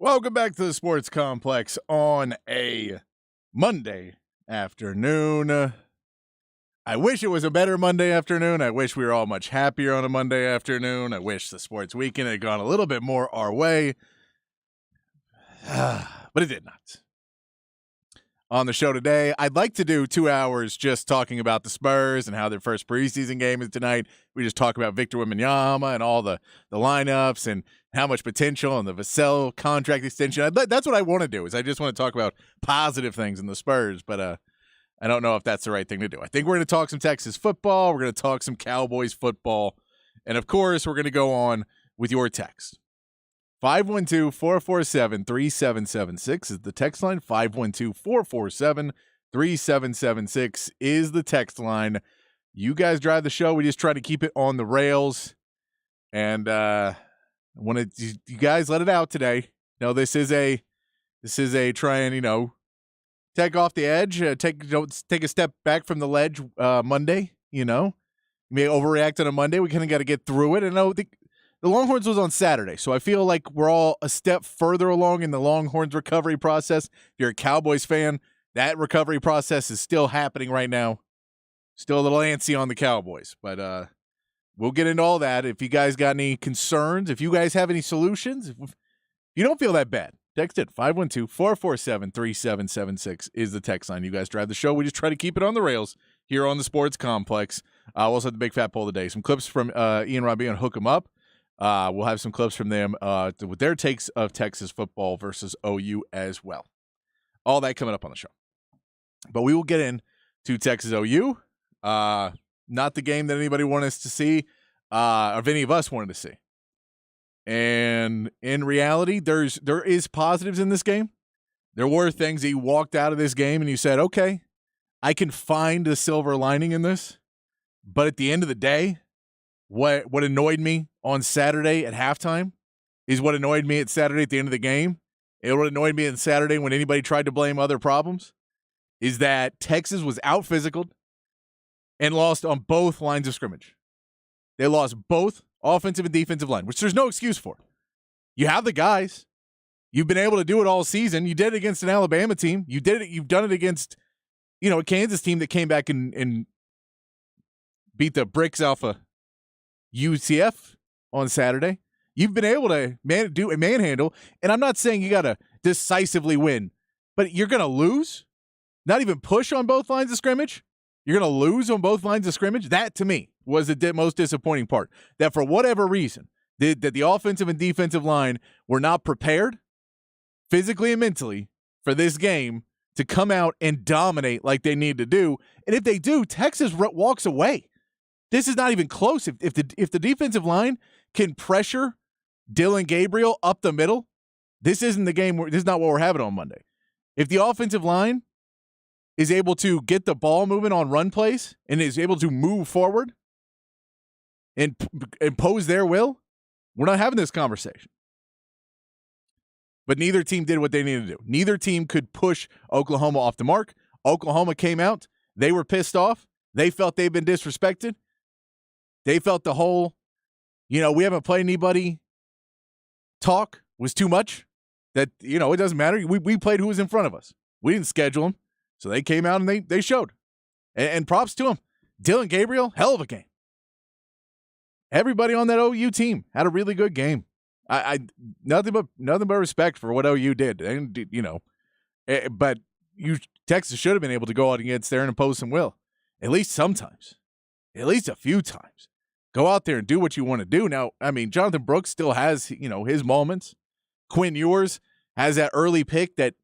Welcome back to the Sports Complex on a Monday afternoon. I wish it was a better Monday afternoon. I wish we were all much happier on a Monday afternoon. I wish the sports weekend had gone a little bit more our way, but it did not. On the show today, I'd like to do 2 hours just talking about the Spurs and how their first preseason game is tonight. We just talk about Victor Wembanyama and all the lineups and how much potential and the Vassell contract extension. That's what I want to do. Is I just want to talk about positive things in the Spurs, but I don't know if that's the right thing to do. I think we're going to talk some Texas football. We're going to talk some Cowboys football, and of course, we're going to go on with your text. 512-447-3776 is the text line. 512-447-3776 is the text line. You guys drive the show. We just try to keep it on the rails. And I want to you guys let it out today. No, this is a try and, take off the edge, take a step back from the ledge Monday, You may overreact on a Monday. We kind of got to get through it. And the Longhorns was on Saturday, so I feel like we're all a step further along in the Longhorns recovery process. If you're a Cowboys fan, that recovery process is still happening right now. Still a little antsy on the Cowboys, but we'll get into all that. If you guys got any concerns, if you guys have any solutions, if you don't feel that bad, text it. 512-447-3776 is the text line. You guys drive the show. We just try to keep it on the rails here on the Sports Complex. We'll also have the Big Fat Poll today. Some clips from Ian Robbie on Hook 'em Up. We'll have some clips from them with their takes of Texas football versus OU as well. All that coming up on the show. But we will get into Texas OU. Not the game that anybody wanted us to see, or if any of us wanted to see. And in reality, there is positives in this game. There were things that you walked out of this game and you said, okay, I can find a silver lining in this. But at the end of the day, what annoyed me on Saturday at halftime is what annoyed me at Saturday at the end of the game. And what annoyed me on Saturday when anybody tried to blame other problems is that Texas was out-physicaled and lost on both lines of scrimmage. They lost both offensive and defensive line, which there's no excuse for. You have the guys. You've been able to do it all season. You did it against an Alabama team. You've done it against, a Kansas team that came back and beat the bricks off of UCF on Saturday. You've been able to do a manhandle, and I'm not saying you got to decisively win, but you're going to lose, not even push on both lines of scrimmage. You're going to lose on both lines of scrimmage. That, to me, was the most disappointing part, that for whatever reason, that the offensive and defensive line were not prepared physically and mentally for this game to come out and dominate like they need to do. And if they do, Texas walks away. This is not even close. If the defensive line can pressure Dillon Gabriel up the middle, this isn't the game. This is not what we're having on Monday. If the offensive line is able to get the ball moving on run plays and is able to move forward and impose their will, we're not having this conversation. But neither team did what they needed to do. Neither team could push Oklahoma off the mark. Oklahoma came out. They were pissed off. They felt they've been disrespected. They felt the whole, we haven't played anybody talk was too much. That, it doesn't matter. We played who was in front of us. We didn't schedule them. So they came out and they showed. And props to them. Dillon Gabriel, hell of a game. Everybody on that OU team had a really good game. I nothing but respect for what OU did. And, but Texas should have been able to go out against there and impose some will. At least sometimes. At least a few times. Go out there and do what you want to do. Now, Jonathan Brooks still has, his moments. Quinn Ewers has that early pick that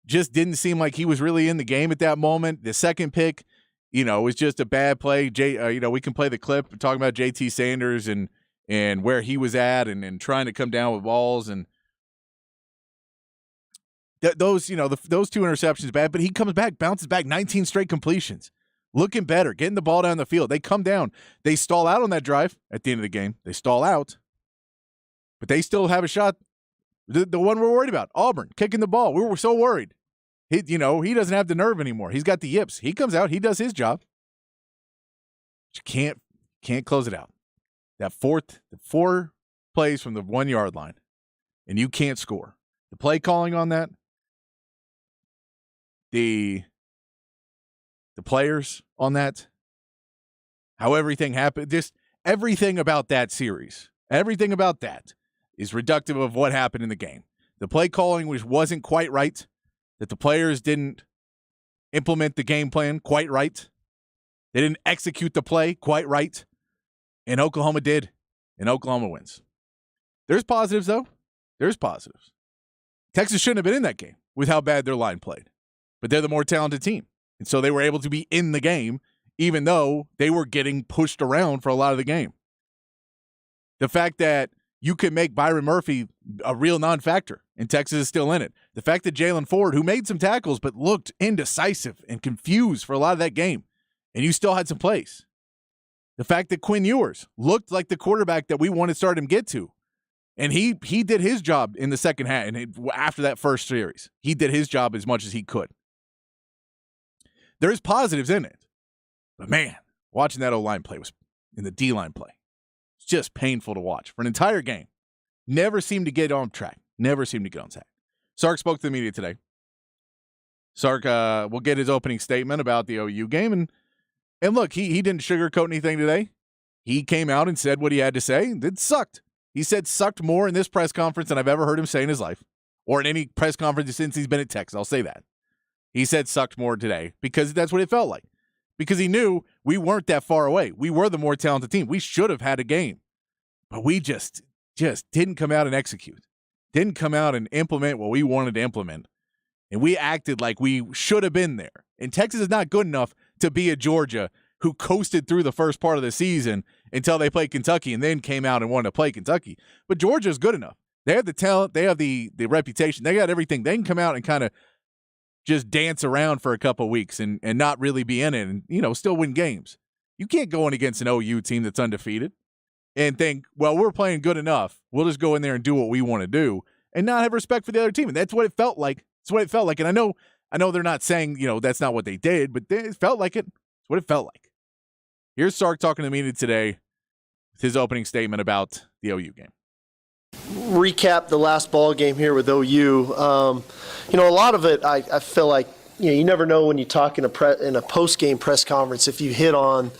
just didn't seem like he was really in the game at that moment. The second pick, was just a bad play. We can play the clip talking about JT Sanders and where he was at and trying to come down with balls and those two interceptions bad, but he comes back, bounces back, 19 straight completions. Looking better, getting the ball down the field. They come down. They stall out on that drive at the end of the game. They stall out. But they still have a shot. The one we're worried about, Auburn, kicking the ball. We were so worried. He doesn't have the nerve anymore. He's got the yips. He comes out. He does his job. But you can't close it out. The 4 plays from the 1 yard line, and you can't score. The play calling on that, the players on that, how everything happened, just everything about that series, everything about that is reductive of what happened in the game. The play calling wasn't quite right, that the players didn't implement the game plan quite right. They didn't execute the play quite right, and Oklahoma did, and Oklahoma wins. There's positives, though. There's positives. Texas shouldn't have been in that game with how bad their line played, but they're the more talented team, and so they were able to be in the game even though they were getting pushed around for a lot of the game. The fact that you can make Byron Murphy a real non-factor and Texas is still in it. The fact that Jalen Ford, who made some tackles but looked indecisive and confused for a lot of that game, and you still had some plays. The fact that Quinn Ewers looked like the quarterback that we wanted to start him get to. And he did his job in the second half, and after that first series, he did his job as much as he could. There's positives in it. But man, watching that O-line play was in the D-line play. It's just painful to watch for an entire game. Never seemed to get on track. Never seemed to get on track. Sark spoke to the media today. Sark will get his opening statement about the OU game. And look, he didn't sugarcoat anything today. He came out and said what he had to say. It sucked. He said sucked more in this press conference than I've ever heard him say in his life, or in any press conference since he's been at Texas. I'll say that. He said sucked more today because that's what it felt like. Because he knew we weren't that far away. We were the more talented team. We should have had a game. But we just didn't come out and execute. Didn't come out and implement what we wanted to implement. And we acted like we should have been there. And Texas is not good enough to be a Georgia who coasted through the first part of the season until they played Kentucky and then came out and wanted to play Kentucky. But Georgia is good enough. They have the talent. They have the reputation. They got everything. They can come out and kind of just dance around for a couple of weeks and not really be in it and, still win games. You can't go in against an OU team that's undefeated and think, well, we're playing good enough. We'll just go in there and do what we want to do and not have respect for the other team. And that's what it felt like. It's what it felt like. And I know they're not saying, that's not what they did, but it felt like it. It's what it felt like. Here's Sark talking to the media today with his opening statement about the OU game. Recap the last ball game here with OU. A lot of it, I feel like, you never know when you talk in a post-game press conference if you hit on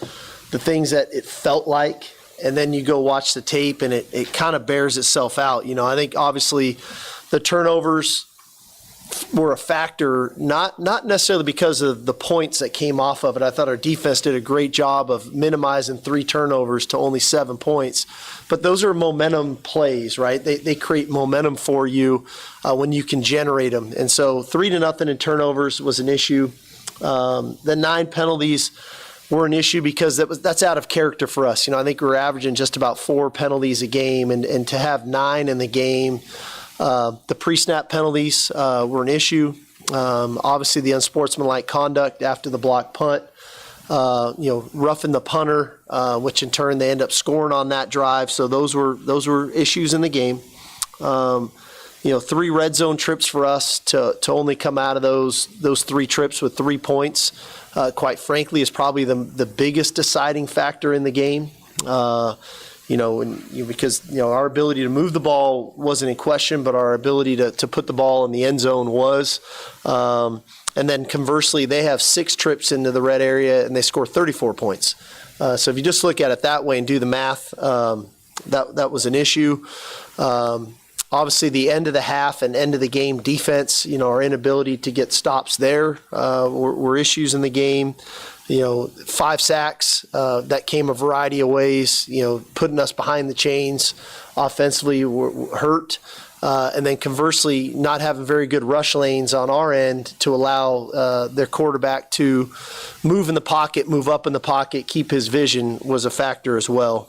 the things that it felt like, and then you go watch the tape and it kind of bears itself out. I think obviously the turnovers were a factor, not necessarily because of the points that came off of it. I thought our defense did a great job of minimizing 3 turnovers to only 7 points. But those are momentum plays, right? They create momentum for you when you can generate them. And so 3-0 in turnovers was an issue. The 9 penalties were an issue because that's out of character for us. I think we're averaging just about 4 penalties a game, and to have 9 in the game. The pre-snap penalties were an issue. Obviously, the unsportsmanlike conduct after the block punt, roughing the punter, which in turn they end up scoring on that drive. So those were issues in the game. 3 red zone trips for us to only come out of those 3 trips with 3 points. Quite frankly, is probably the biggest deciding factor in the game. Because our ability to move the ball wasn't in question, but our ability to put the ball in the end zone was. And then conversely, they have 6 trips into the red area and they score 34 points. So if you just look at it that way and do the math, that was an issue. Obviously, the end of the half and end of the game defense, our inability to get stops there were issues in the game. 5 sacks, that came a variety of ways, putting us behind the chains offensively were hurt. And then conversely, not having very good rush lanes on our end to allow their quarterback to move in the pocket, move up in the pocket, keep his vision was a factor as well.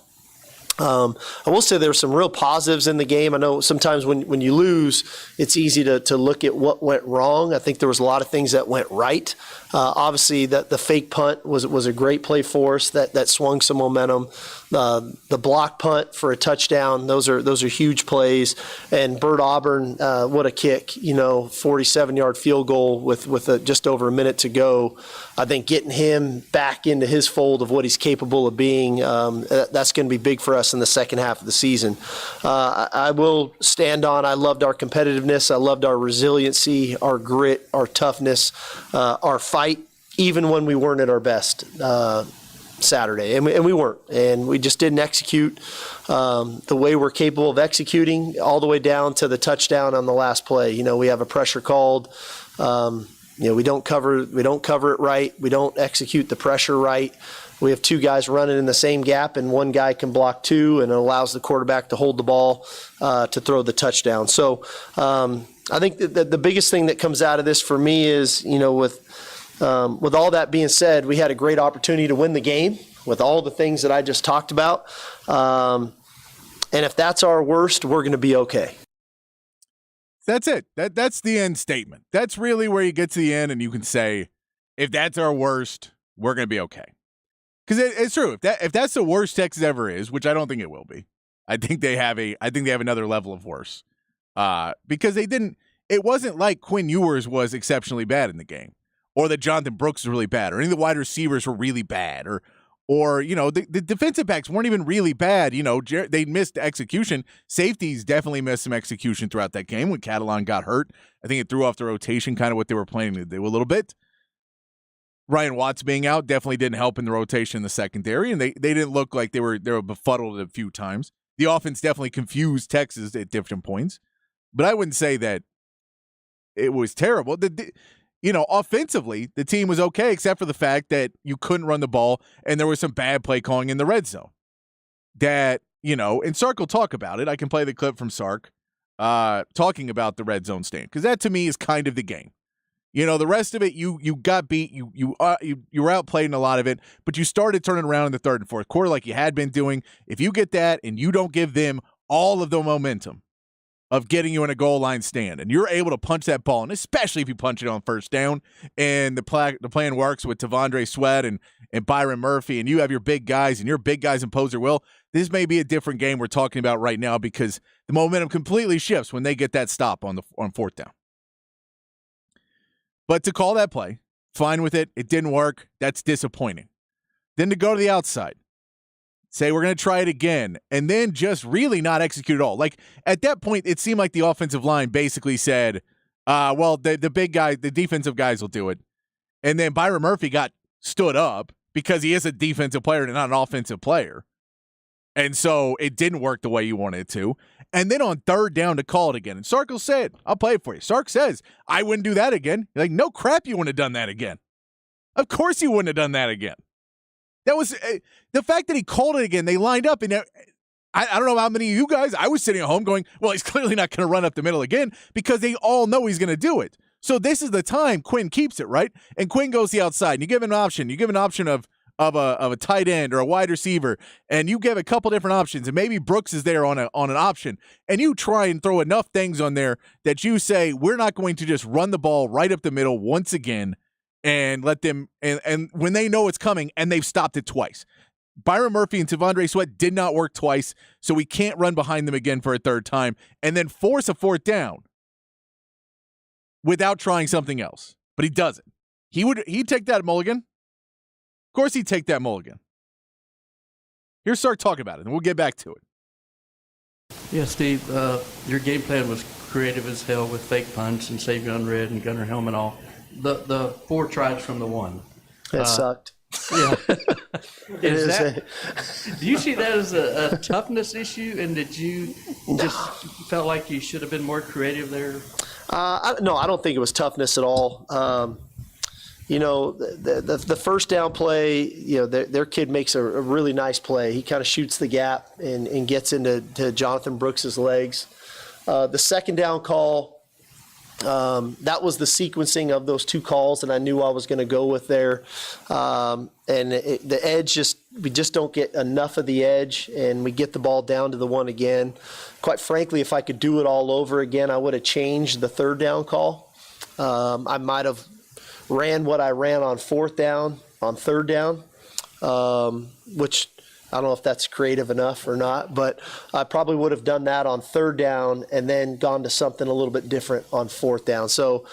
I will say there were some real positives in the game. I know sometimes when you lose, it's easy to look at what went wrong. I think there was a lot of things that went right. Obviously, the fake punt was a great play for us that swung some momentum. The block punt for a touchdown, those are huge plays. And Bert Auburn, what a kick! 47-yard field goal with just over a minute to go. I think getting him back into his fold of what he's capable of being, that's going to be big for us us in the second half of the season. I will stand on, I loved our competitiveness. I loved our resiliency, our grit, our toughness, our fight, even when we weren't at our best Saturday. And we weren't. And we just didn't execute the way we're capable of executing, all the way down to the touchdown on the last play. You know, we have a pressure called. You know, we don't cover it right. We don't execute the pressure right. We have two guys running in the same gap, and one guy can block two, and it allows the quarterback to hold the ball to throw the touchdown. So I think that the biggest thing that comes out of this for me is, you know, with all that being said, we had a great opportunity to win the game with all the things that I just talked about. And if that's our worst, we're going to be okay. That's it. That's the end statement. That's really where you get to the end and you can say, if that's our worst, we're going to be okay. Because it's true. If that's the worst Texas ever is, which I don't think it will be, I think they have another level of worse. Because it wasn't like Quinn Ewers was exceptionally bad in the game, or that Jonathan Brooks was really bad, or any of the wide receivers were really bad, or you know, the defensive backs weren't even really bad. You know, they missed execution. Safeties definitely missed some execution throughout that game when Catalan got hurt. I think it threw off the rotation, kind of what they were planning to do a little bit. Ryan Watts being out definitely didn't help in the rotation in the secondary, and they didn't look like they were befuddled a few times. The offense definitely confused Texas at different points, but I wouldn't say that it was terrible. You know, offensively, the team was okay, except for the fact that you couldn't run the ball, and there was some bad play calling in the red zone. That, you know, and Sark will talk about it. I can play the clip from Sark talking about the red zone stand, because that to me is kind of the game. You know, the rest of it, you got beat, you were outplayed in a lot of it, but you started turning around in the third and fourth quarter like you had been doing. If you get that and you don't give them all of the momentum of getting you in a goal line stand, and you're able to punch that ball, and especially if you punch it on first down, and the plan works with Tavondre Sweat and Byron Murphy, and you have your big guys, and your big guys impose their will, this may be a different game we're talking about right now, because the momentum completely shifts when they get that stop on fourth down. But to call that play, fine with it. It didn't work. That's disappointing. Then to go to the outside, say we're going to try it again, and then just really not execute at all. Like, at that point, it seemed like the offensive line basically said, well, the big guy, the defensive guys will do it. And then Byron Murphy got stood up because he is a defensive player and not an offensive player. And so it didn't work the way you wanted it to. And then on third down to call it again. And Sark will say it. I'll play it for you. Sark says, I wouldn't do that again. You're like, no crap, you wouldn't have done that again. Of course you wouldn't have done that again. That was the fact that he called it again. They lined up, and I don't know how many of you guys, I was sitting at home going, well, he's clearly not going to run up the middle again, because they all know he's going to do it. So this is the time Quinn keeps it, right? And Quinn goes the outside, and you give an option. You give an option of a tight end or a wide receiver, and you give a couple different options, and maybe Brooks is there on an option, and you try and throw enough things on there that you say, we're not going to just run the ball right up the middle once again and let them, and when they know it's coming, and they've stopped it twice. Byron Murphy and Tavondre Sweat did not work twice, so we can't run behind them again for a third time and then force a fourth down without trying something else. But he doesn't. He'd take that mulligan. Of course he'd take that mulligan. Here's Sark talking about it, and we'll get back to it. Yeah, Steve, your game plan was creative as hell with fake punts and save gun red and gunner helmet all. The 4 tries from the 1. It sucked. Yeah. Do you see that as a toughness issue, and did you just felt like you should have been more creative there? No, I don't think it was toughness at all. You know, the first down play, you know, their kid makes a really nice play. He kind of shoots the gap and gets into Jonathan Brooks's legs. The second down call, that was the sequencing of those 2 calls that I knew I was going to go with there. And the edge, we just don't get enough of the edge, and we get the ball down to the 1 again. Quite frankly, if I could do it all over again, I would have changed the third down call. I might have ran what I ran on fourth down, on third down, which I don't know if that's creative enough or not, but I probably would have done that on third down and then gone to something a little bit different on fourth down. So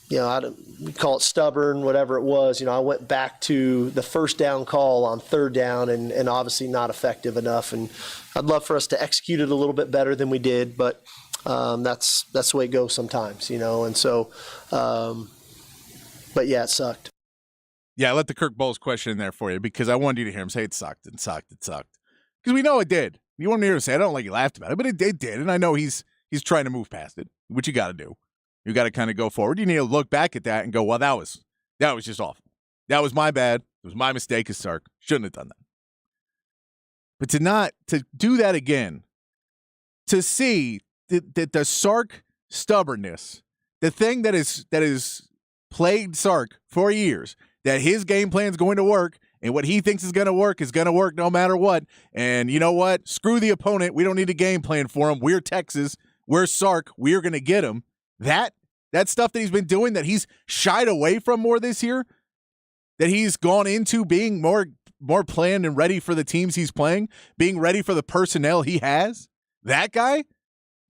we call it stubborn, whatever it was. I went back to the first down call on third down and obviously not effective enough. And I'd love for us to execute it a little bit better than we did, but that's the way it goes sometimes, And so, but yeah, it sucked. Yeah, I let the Kirk Bowles question in there for you because I wanted you to hear him say it sucked. Because we know it did. You want to hear him say, I don't like you laughed about it, but it did. And I know he's trying to move past it, which you got to do. You got to kind of go forward. You need to look back at that and go, well, that was just awful. That was my bad. It was my mistake as Sark. Shouldn't have done that. But to do that again, to see that the Sark stubbornness, the thing that is plagued Sark for years, that his game plan is going to work and what he thinks is going to work no matter what. And you know what? Screw the opponent. We don't need a game plan for him. We're Texas. We're Sark. We're going to get him. That stuff that he's been doing, that he's shied away from more this year, that he's gone into being more planned and ready for the teams he's playing, being ready for the personnel he has, that guy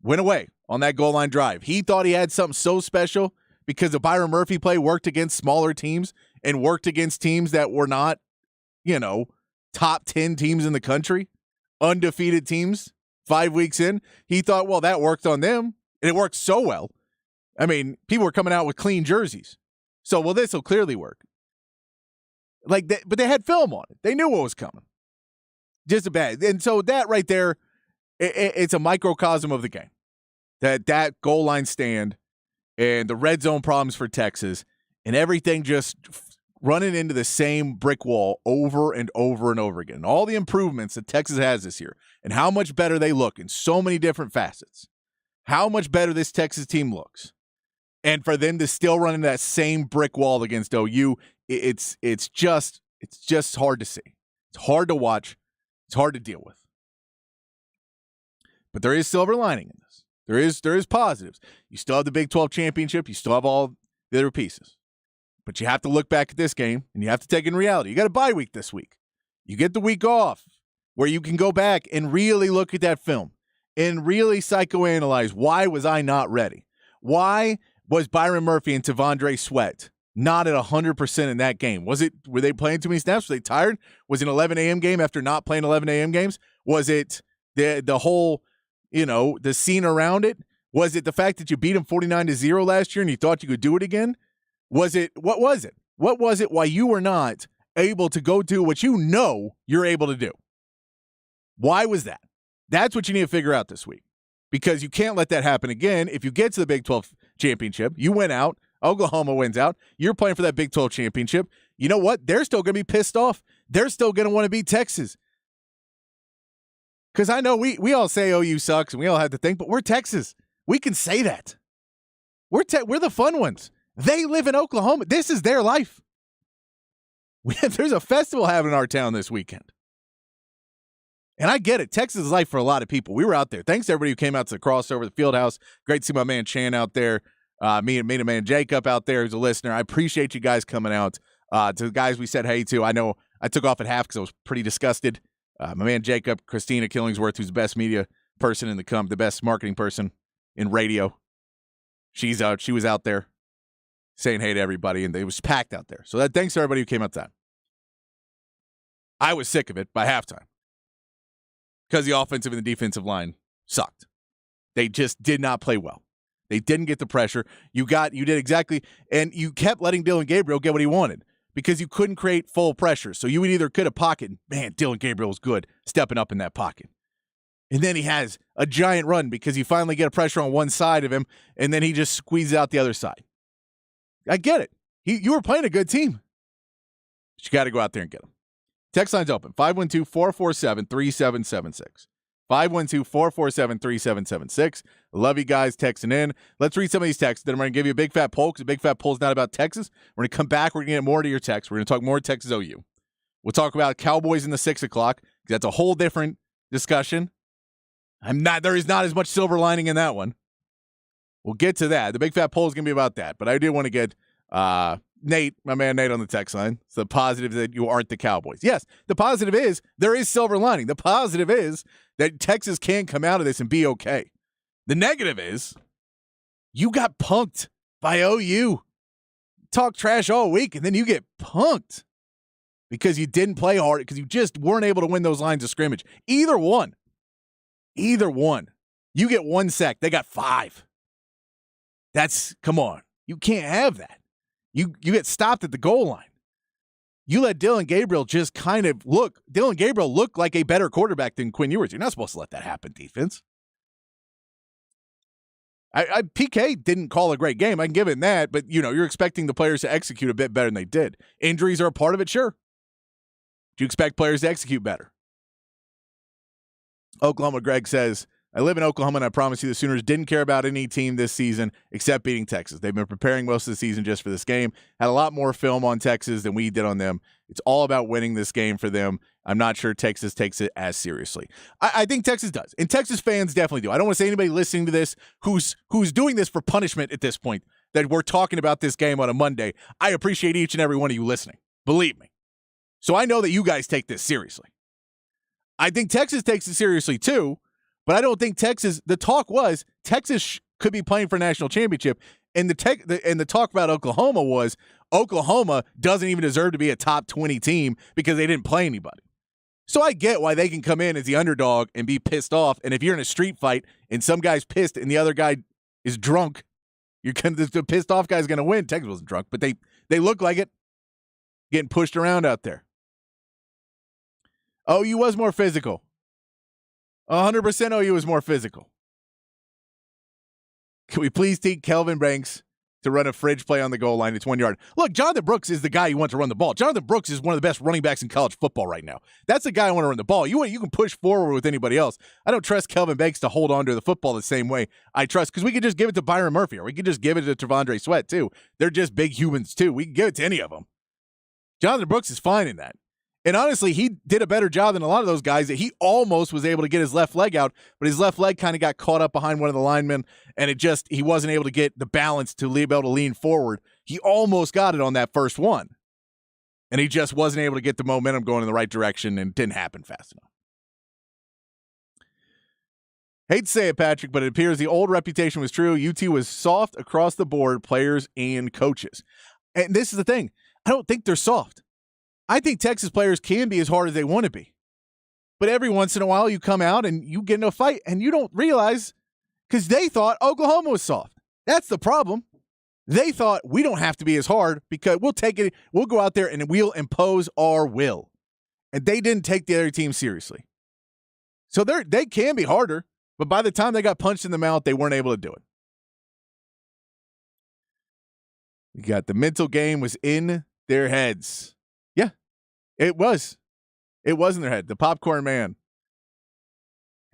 went away on that goal line drive. He thought he had something so special because the Byron Murphy play worked against smaller teams and worked against teams that were not, top 10 teams in the country, undefeated teams 5 weeks in. He thought, well, that worked on them, and it worked so well. I mean, people were coming out with clean jerseys. So, well, this will clearly work. But they had film on it. They knew what was coming. Just a bad. And so that right there, it's a microcosm of the game. That goal line stand and the red zone problems for Texas and everything just running into the same brick wall over and over and over again. And all the improvements that Texas has this year and how much better they look in so many different facets. How much better this Texas team looks. And for them to still run into that same brick wall against OU, it's just hard to see. It's hard to watch. It's hard to deal with. But there is silver lining in this. There is positives. You still have the Big 12 championship. You still have all the other pieces. But you have to look back at this game, and you have to take in reality. You got a bye week this week. You get the week off where you can go back and really look at that film and really psychoanalyze, why was I not ready? Why was Byron Murphy and T'Vondre Sweat not at 100% in that game? Were they playing too many snaps? Were they tired? Was it an 11 a.m. game after not playing 11 a.m. games? Was it the whole, the scene around it? Was it the fact that you beat them 49-0 last year and you thought you could do it again? What was it? What was it why you were not able to go do what you're able to do? Why was that? That's what you need to figure out this week, because you can't let that happen again. If you get to the Big 12 championship, you win out, Oklahoma wins out, you're playing for that Big 12 championship. You know what? They're still going to be pissed off. They're still going to want to beat Texas. Because I know we all say OU sucks and we all have to think, but we're Texas. We can say that. We're the fun ones. They live in Oklahoma. This is their life. There's a festival happening in our town this weekend. And I get it. Texas is life for a lot of people. We were out there. Thanks to everybody who came out to the crossover, the field house. Great to see my man Chan out there. Me and man Jacob out there who's a listener. I appreciate you guys coming out. To the guys we said hey to, I know I took off at half because I was pretty disgusted. My man Jacob, Christina Killingsworth, who's the best media person in the best marketing person in radio. She was out there saying hey to everybody, and it was packed out there. So thanks to everybody who came out to that. I was sick of it by halftime because the offensive and the defensive line sucked. They just did not play well. They didn't get the pressure. You did exactly, and you kept letting Dylan Gabriel get what he wanted because you couldn't create full pressure. So you either could have pocket, man, Dylan Gabriel was good stepping up in that pocket. And then he has a giant run because you finally get a pressure on one side of him, and then he just squeezes out the other side. I get it. You were playing a good team. But you got to go out there and get them. Text line's open, 512-447-3776. 512-447-3776. Love you guys texting in. Let's read some of these texts. Then I'm going to give you a big fat poll because a big fat poll is not about Texas. We're going to come back. We're going to get more to your text. We're going to talk more Texas OU. We'll talk about Cowboys in the 6 o'clock because that's a whole different discussion. There is not as much silver lining in that one. We'll get to that. The big fat poll is going to be about that. But I did want to get Nate, my man Nate on the text line. It's the positive that you aren't the Cowboys. Yes, the positive is there is silver lining. The positive is that Texas can come out of this and be okay. The negative is you got punked by OU. talk trash all week, and then you get punked because you didn't play hard, because you just weren't able to win those lines of scrimmage. Either one. You get 1 sack. They got 5. Come on. You can't have that. You get stopped at the goal line. You let Dylan Gabriel just kind of Dylan Gabriel looked like a better quarterback than Quinn Ewers. You're not supposed to let that happen, defense. PK didn't call a great game. I can give it that, but you're expecting the players to execute a bit better than they did. Injuries are a part of it, sure. Do you expect players to execute better? Oklahoma Greg says, I live in Oklahoma, and I promise you the Sooners didn't care about any team this season except beating Texas. They've been preparing most of the season just for this game. Had a lot more film on Texas than we did on them. It's all about winning this game for them. I'm not sure Texas takes it as seriously. I think Texas does, and Texas fans definitely do. I don't want to say anybody listening to this who's doing this for punishment at this point, that we're talking about this game on a Monday. I appreciate each and every one of you listening. Believe me. So I know that you guys take this seriously. I think Texas takes it seriously too, but I don't think Texas – the talk was Texas could be playing for a national championship, and the talk about Oklahoma was Oklahoma doesn't even deserve to be a top 20 team because they didn't play anybody. So I get why they can come in as the underdog and be pissed off, and if you're in a street fight and some guy's pissed and the other guy is drunk, the pissed off guy's going to win. Texas wasn't drunk, but they look like it, getting pushed around out there. OU was more physical. 100% OU was more physical. Can we please teach Kelvin Banks to run a fridge play on the goal line? It's 1 yard. Look, Jonathan Brooks is the guy you want to run the ball. Jonathan Brooks is one of the best running backs in college football right now. That's the guy I want to run the ball. You can push forward with anybody else. I don't trust Kelvin Banks to hold on to the football the same way I trust, because we could just give it to Byron Murphy, or we could just give it to Tavondre Sweat too. They're just big humans too. We can give it to any of them. Jonathan Brooks is fine in that. And honestly, he did a better job than a lot of those guys, that he almost was able to get his left leg out, but his left leg kind of got caught up behind one of the linemen, and he wasn't able to get the balance to be able to lean forward. He almost got it on that first one, and he just wasn't able to get the momentum going in the right direction, and it didn't happen fast enough. Hate to say it, Patrick, but it appears the old reputation was true. UT was soft across the board, players and coaches. And this is the thing. I don't think they're soft. I think Texas players can be as hard as they want to be. But every once in a while, you come out and you get into a fight, and you don't realize, because they thought Oklahoma was soft. That's the problem. They thought we don't have to be as hard because we'll take it. We'll go out there and we'll impose our will. And they didn't take the other team seriously. So they can be harder, but by the time they got punched in the mouth, they weren't able to do it. You got the mental game was in their heads. Yeah, it was. It was in their head. The popcorn man.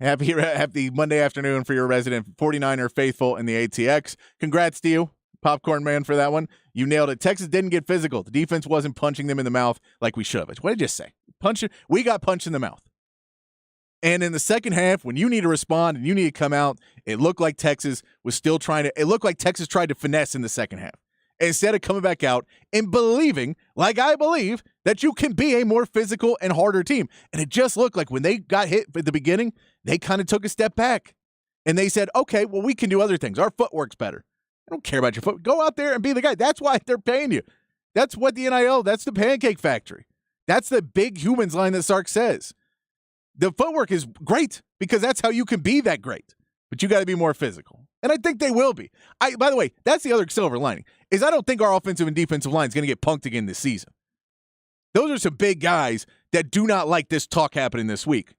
Happy Monday afternoon for your resident 49er faithful in the ATX. Congrats to you, popcorn man, for that one. You nailed it. Texas didn't get physical. The defense wasn't punching them in the mouth like we should have. What did I just say? We got punched in the mouth. And in the second half, when you need to respond and you need to come out, it looked like Texas was still it looked like Texas tried to finesse in the second half, instead of coming back out and believing, like I believe, that you can be a more physical and harder team. And it just looked like when they got hit at the beginning, they kind of took a step back. And they said, okay, well, we can do other things. Our footwork's better. I don't care about your foot. Go out there and be the guy. That's why they're paying you. That's what the NIL, that's the Pancake Factory. That's the big humans line that Sark says. The footwork is great because that's how you can be that great. But you got to be more physical. And I think they will be. By the way, that's the other silver lining, is I don't think our offensive and defensive line is going to get punked again this season. Those are some big guys that do not like this talk happening this week.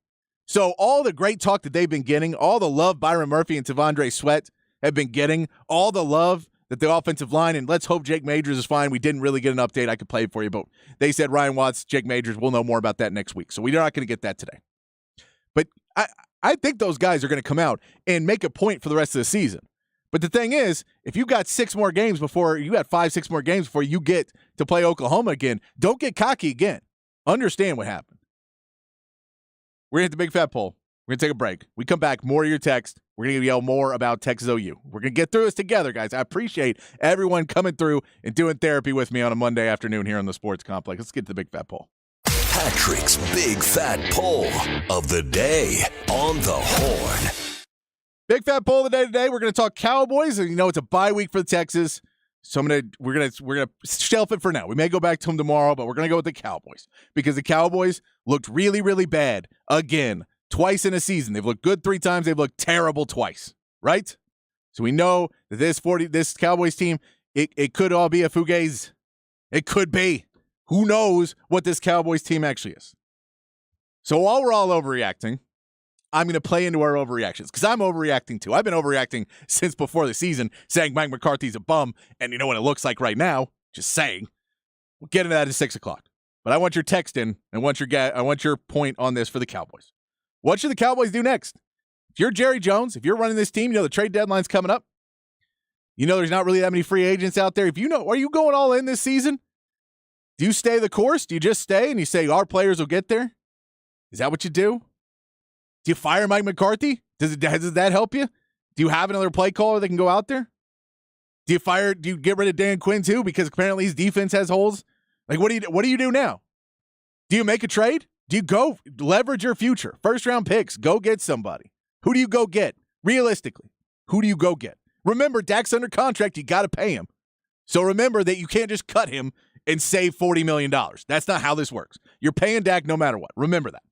So all the great talk that they've been getting, all the love Byron Murphy and Tavondre Sweat have been getting, all the love that the offensive line, and let's hope Jake Majors is fine. We didn't really get an update. I could play it for you, but they said Ryan Watts, Jake Majors, we'll know more about that next week. So we're not going to get that today. But I think those guys are going to come out and make a point for the rest of the season. But the thing is, if you got 6 more games before you got 5-6 more games before you get to play Oklahoma again, don't get cocky again. Understand what happened. We're going to hit the big fat poll. We're going to take a break. We come back, more of your text. We're going to yell more about Texas OU. We're going to get through this together, guys. I appreciate everyone coming through and doing therapy with me on a Monday afternoon here on the Sports Complex. Let's get to the big fat poll. Patrick's Big Fat Poll of the Day on the Horn. Big fat poll of the day today. We're going to talk Cowboys. And you know, it's a bye week for Texas. So we're gonna shelf it for now. We may go back to them tomorrow, but we're gonna go with the Cowboys because the Cowboys looked really, really bad again twice in a season. They've looked good 3 times. They've looked terrible twice, right? So we know that this Cowboys team, it could all be a fugazi. It could be. Who knows what this Cowboys team actually is? So while we're all overreacting, I'm going to play into our overreactions because I'm overreacting too. I've been overreacting since before the season, saying Mike McCarthy's a bum, and you know what it looks like right now. Just saying. We'll get into that at 6 o'clock. But I want your text in, and I want your point on this for the Cowboys. What should the Cowboys do next? If you're Jerry Jones, if you're running this team, you know the trade deadline's coming up. You know there's not really that many free agents out there. Are you going all in this season? Do you stay the course? Do you just stay and you say our players will get there? Is that what you do? Do you fire Mike McCarthy? Does that help you? Do you have another play caller that can go out there? Do you get rid of Dan Quinn too because apparently his defense has holes? Like what do you do now? Do you make a trade? Do you go leverage your future? First round picks, go get somebody. Who do you go get? Realistically, who do you go get? Remember, Dak's under contract, you got to pay him. So remember that you can't just cut him and save $40 million. That's not how this works. You're paying Dak no matter what. Remember that.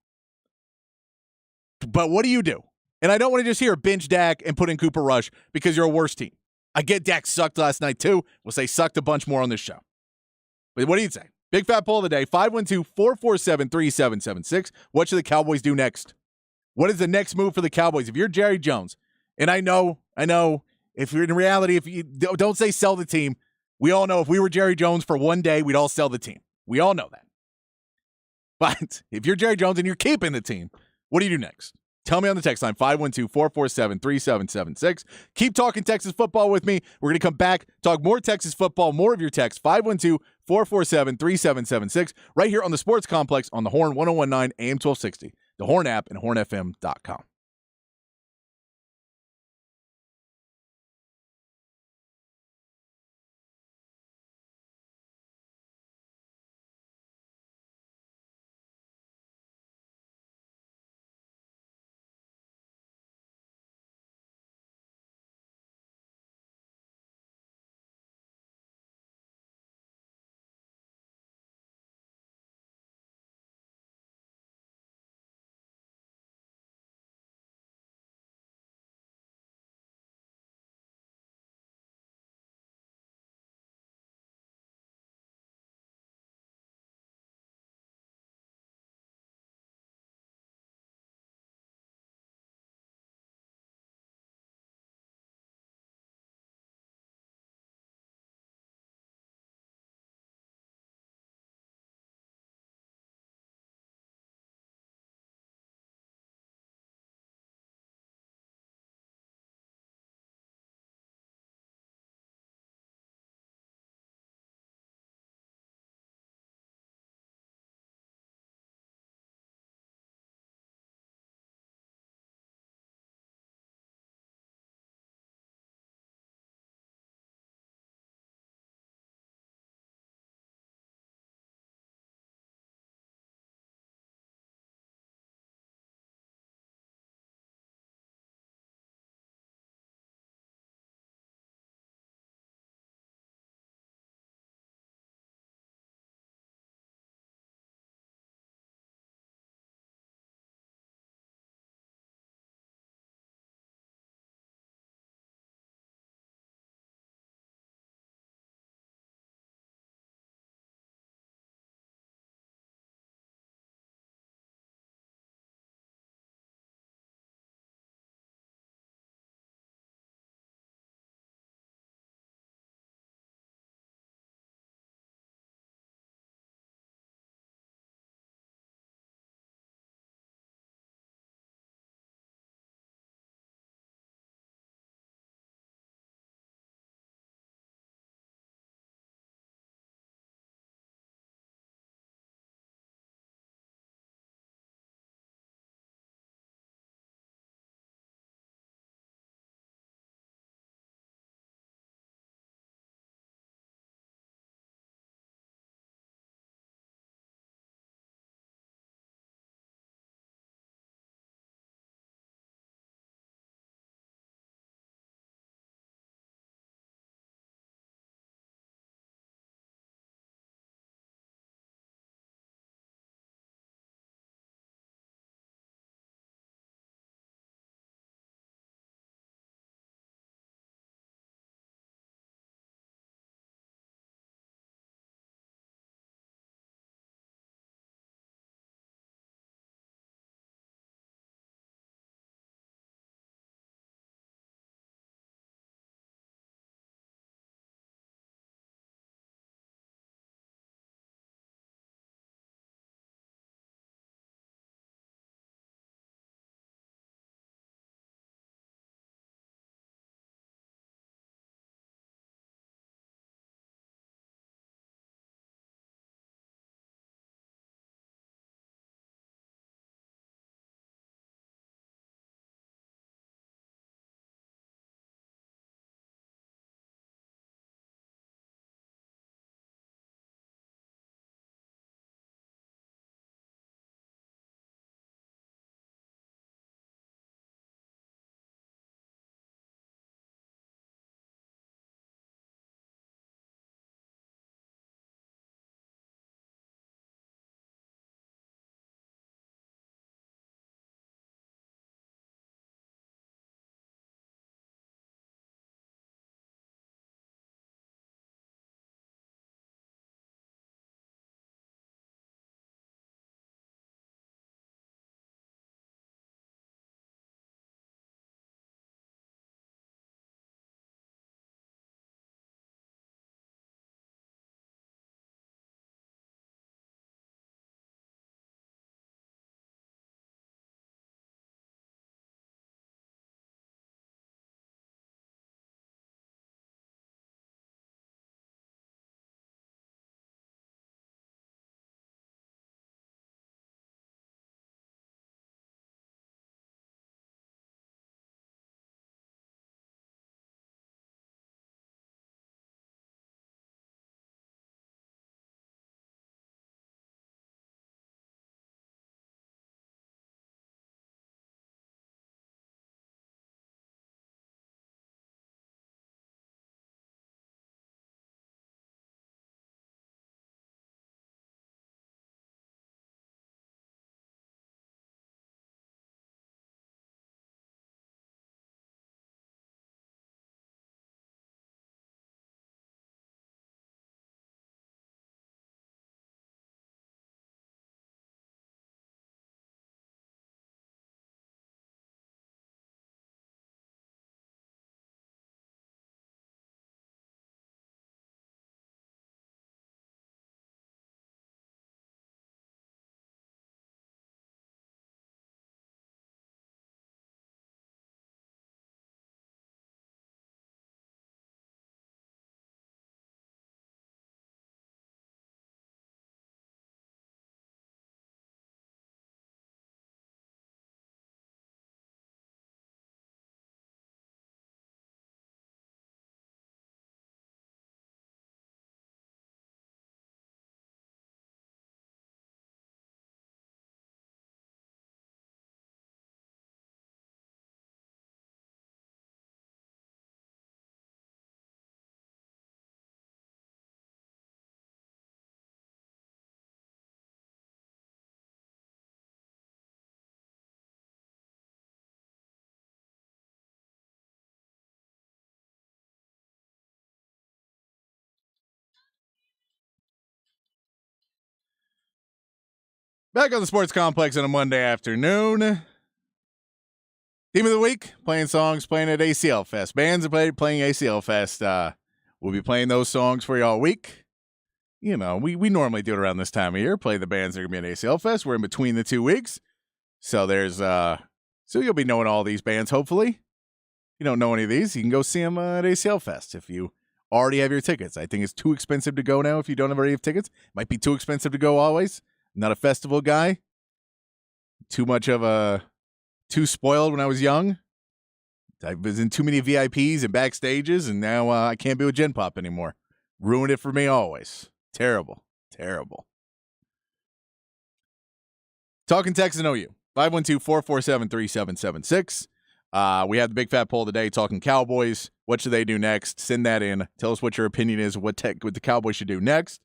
But what do you do? And I don't want to just hear bench Dak and put in Cooper Rush because you're a worse team. I get Dak sucked last night too. We'll say sucked a bunch more on this show. But what do you say? Big fat poll of the day, 512-447-3776. What should the Cowboys do next? What is the next move for the Cowboys? If you're Jerry Jones, and I know, if you're in reality, if you don't say sell the team, we all know if we were Jerry Jones for one day, we'd all sell the team. We all know that. But if you're Jerry Jones and you're keeping the team, what do you do next? Tell me on the text line, 512-447-3776. Keep talking Texas football with me. We're going to come back, talk more Texas football, more of your text, 512-447-3776, right here on the Sports Complex on the Horn 1019 AM 1260, the Horn app, and hornfm.com. Back on the Sports Complex on a Monday afternoon. Team of the week, playing songs, playing at ACL Fest. Bands are playing ACL Fest. We'll be playing those songs for you all week. You know, we normally do it around this time of year, play the bands that are going to be at ACL Fest. We're in between the 2 weeks. So so you'll be knowing all these bands, hopefully. If you don't know any of these, you can go see them at ACL Fest if you already have your tickets. I think it's too expensive to go now if you don't already have tickets. Might be too expensive to go always. Not a festival guy. Too spoiled when I was young. I was in too many VIPs and backstages, and now I can't be with Gen Pop anymore. Ruined it for me always. Terrible. Talking Texas and OU. 512-447-3776. We have the big fat poll today talking Cowboys. What should they do next? Send that in. Tell us what your opinion is of what the Cowboys should do next.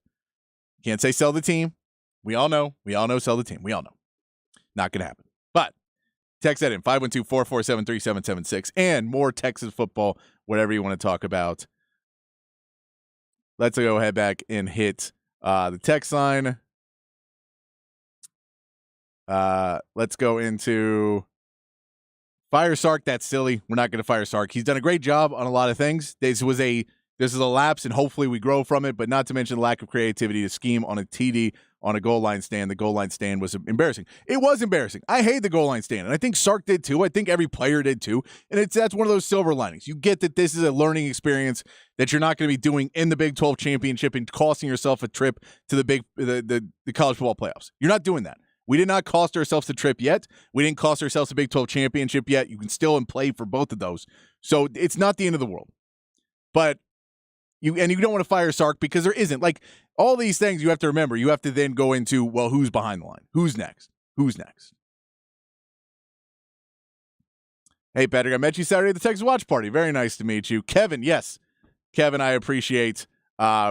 Can't say sell the team. We all know sell the team. We all know. Not going to happen. But text that in, 512-447-3776, and more Texas football, whatever you want to talk about. Let's go ahead back and hit the text line. Let's go into fire Sark. That's silly. We're not going to fire Sark. He's done a great job on a lot of things. This is a lapse, and hopefully we grow from it, but not to mention the lack of creativity to scheme on a TD on a goal line stand. The goal line stand was embarrassing. It was embarrassing. I hate the goal line stand, and I think Sark did too. I think every player did too, and that's one of those silver linings. You get that this is a learning experience that you're not going to be doing in the Big 12 championship and costing yourself a trip to the college football playoffs. You're not doing that. We did not cost ourselves the trip yet. We didn't cost ourselves a Big 12 championship yet. You can still play for both of those. So it's not the end of the world. But you don't want to fire Sark because there isn't. Like, all these things you have to remember. You have to then go into, well, who's behind the line? Who's next? Hey, Patrick, I met you Saturday at the Texas Watch Party. Very nice to meet you. Kevin, yes. Kevin, I appreciate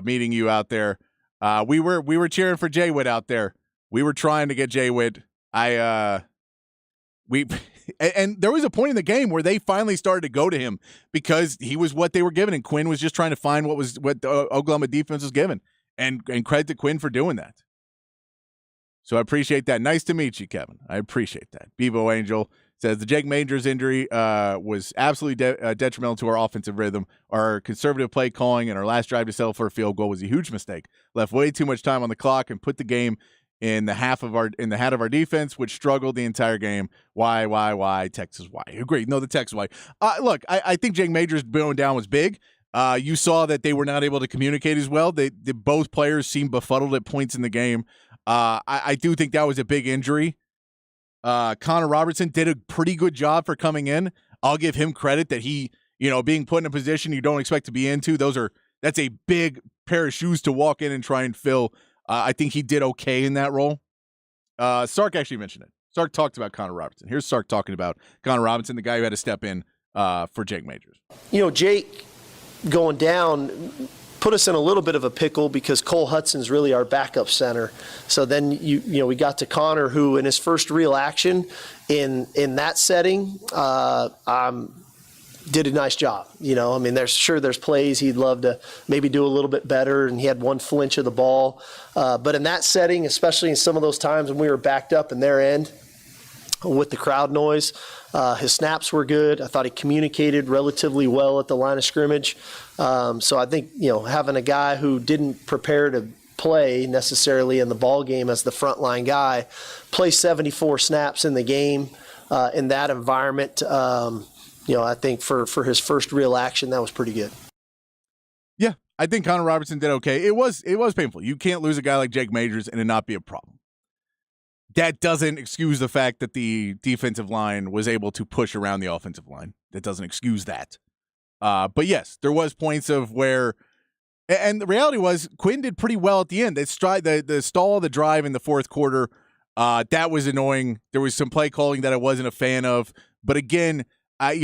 meeting you out there. We were cheering for Jay Witt out there. We were trying to get Jay Witt. And there was a point in the game where they finally started to go to him because he was what they were given, and Quinn was just trying to find what the Oklahoma defense was given. And credit to Quinn for doing that. So I appreciate that. Nice to meet you, Kevin. I appreciate that. Bevo Angel says the Jake Majors injury was absolutely detrimental to our offensive rhythm. Our conservative play calling and our last drive to settle for a field goal was a huge mistake. Left way too much time on the clock and put the game in the hat of our defense, which struggled the entire game. Why, Texas, why? Agreed. No, the Texas, why. Look, I think Jake Majors going down was big. You saw that they were not able to communicate as well. Both players seemed befuddled at points in the game. I do think that was a big injury. Connor Robertson did a pretty good job for coming in. I'll give him credit that he, being put in a position you don't expect to be into. That's a big pair of shoes to walk in and try and fill. I think he did okay in that role. Sark actually mentioned it. Sark talked about Connor Robertson. Here's Sark talking about Connor Robinson, the guy who had to step in for Jake Majors. Jake going down put us in a little bit of a pickle because Cole Hudson's really our backup center. So then we got to Connor, who in his first real action in that setting did a nice job. There's plays he'd love to maybe do a little bit better, and he had one flinch of the ball. But in that setting, especially in some of those times when we were backed up in their end with the crowd noise, his snaps were good. I thought he communicated relatively well at the line of scrimmage. So I think, having a guy who didn't prepare to play necessarily in the ball game as the frontline guy, play 74 snaps in the game in that environment, I think for his first real action, that was pretty good. Yeah, I think Connor Robertson did okay. It was painful. You can't lose a guy like Jake Majors and it not be a problem. That doesn't excuse the fact that the defensive line was able to push around the offensive line. That doesn't excuse that. But yes, there was points of where, and the reality was Quinn did pretty well at the end. The stall of the drive in the fourth quarter, that was annoying. There was some play calling that I wasn't a fan of. But again, as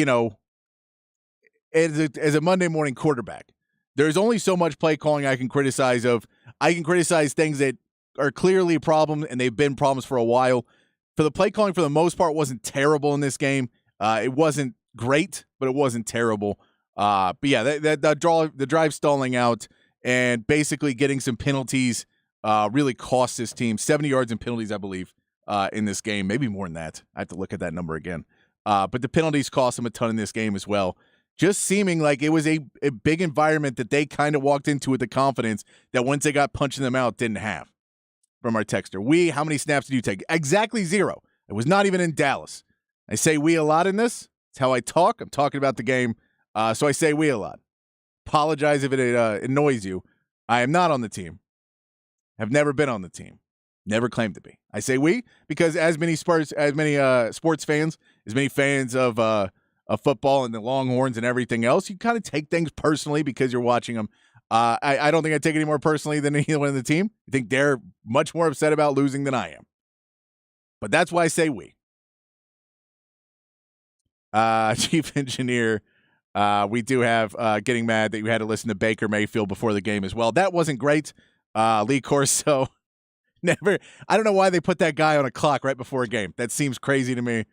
a Monday morning quarterback, there's only so much play calling I can criticize of. I can criticize things that are clearly a problem, and they've been problems for a while. For the play calling, for the most part, wasn't terrible in this game. It wasn't great, but it wasn't terrible. But yeah, the drive stalling out and basically getting some penalties really cost this team 70 yards in penalties, I believe, in this game. Maybe more than that. I have to look at that number again. But the penalties cost them a ton in this game as well. Just seeming like it was a big environment that they kind of walked into with the confidence that once they got punching them out, didn't have. From our texter. How many snaps did you take? Exactly 0. It was not even in Dallas. I say we a lot in this. It's how I talk. I'm talking about the game. So I say we a lot. Apologize if it annoys you. I am not on the team. Have never been on the team. Never claimed to be. I say we because as many sports fans, as many fans of football and the Longhorns and everything else, you kind of take things personally because you're watching them. I don't think I take it any more personally than anyone on the team. I think they're much more upset about losing than I am. But that's why I say we. Chief Engineer, we do have getting mad that you had to listen to Baker Mayfield before the game as well. That wasn't great. Lee Corso, never. I don't know why they put that guy on a clock right before a game. That seems crazy to me.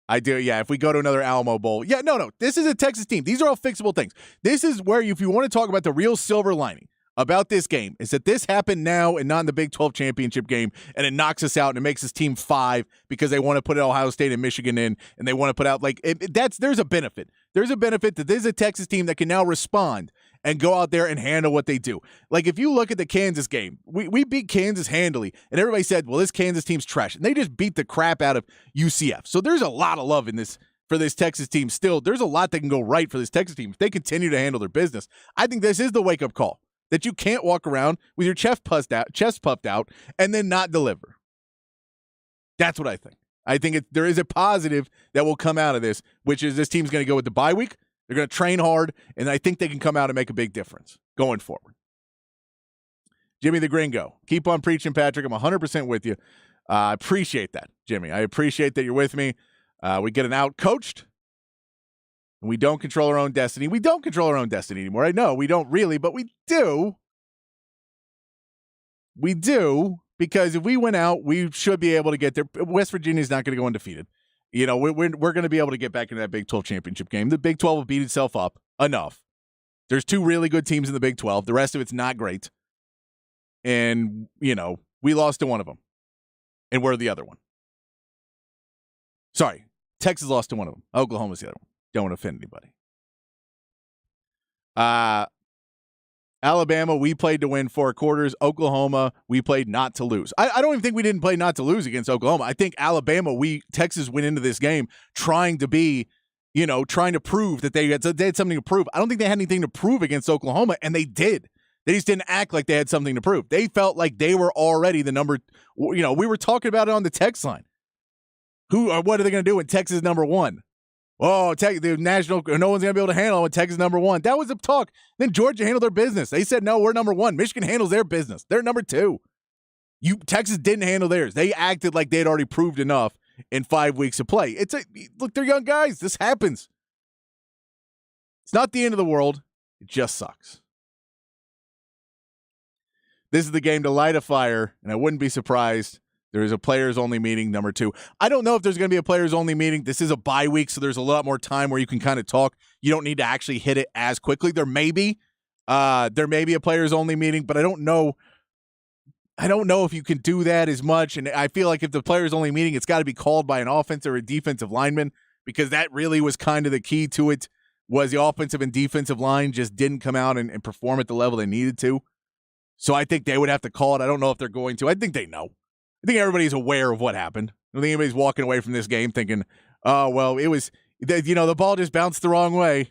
I do, yeah. If we go to another Alamo Bowl, no. This is a Texas team. These are all fixable things. This is where, if you want to talk about the real silver lining about this game, is that this happened now and not in the Big 12 championship game, and it knocks us out and it makes this team 5 because they want to put Ohio State and Michigan in, and they want to put out there's a benefit. There's a benefit that this is a Texas team that can now respond and go out there and handle what they do. Like, if you look at the Kansas game, we beat Kansas handily, and everybody said, well, this Kansas team's trash. And they just beat the crap out of UCF. So there's a lot of love in this for this Texas team still. There's a lot that can go right for this Texas team if they continue to handle their business. I think this is the wake-up call, that you can't walk around with your chest puffed out, and then not deliver. That's what I think. I think there is a positive that will come out of this, which is this team's going to go with the bye week. They're going to train hard, and I think they can come out and make a big difference going forward. Jimmy the Gringo, keep on preaching, Patrick. I'm 100% with you. I appreciate that, Jimmy. I appreciate that you're with me. We get an out-coached, and we don't control our own destiny. We don't control our own destiny anymore. I know we don't really, but we do. We do, because if we went out, we should be able to get there. West Virginia's not going to go undefeated. You know, we're going to be able to get back into that Big 12 championship game. The Big 12 will beat itself up enough. There's 2 really good teams in the Big 12. The rest of it's not great. And, you know, we lost to one of them. And we're the other one. Sorry, Texas lost to one of them. Oklahoma's the other one. Don't want to offend anybody. Alabama, we played to win 4 quarters. Oklahoma, we played not to lose. I don't even think we didn't play not to lose against Oklahoma. I think Alabama, Texas went into this game trying to prove that they had something to prove. I don't think they had anything to prove against Oklahoma, and they did. They just didn't act like they had something to prove. They felt like they were already the number, we were talking about it on the text line. What are they going to do when Texas is number 1? Oh, the national, no one's going to be able to handle it when Texas is number 1. That was the talk. Then Georgia handled their business. They said, no, we're number 1. Michigan handles their business. They're number 2. Texas didn't handle theirs. They acted like they had already proved enough in 5 weeks of play. Look, they're young guys. This happens. It's not the end of the world. It just sucks. This is the game to light a fire, and I wouldn't be surprised. There is a players-only meeting, number 2. I don't know if there's going to be a players-only meeting. This is a bye week, so there's a lot more time where you can kind of talk. You don't need to actually hit it as quickly. There may be a players-only meeting, but I don't know. I don't know if you can do that as much, and I feel like if the players-only meeting, it's got to be called by an offensive or a defensive lineman, because that really was kind of the key to it, was the offensive and defensive line just didn't come out and perform at the level they needed to. So I think they would have to call it. I don't know if they're going to. I think they know. I think everybody's aware of what happened. I don't think anybody's walking away from this game thinking, oh, well, it was, the ball just bounced the wrong way.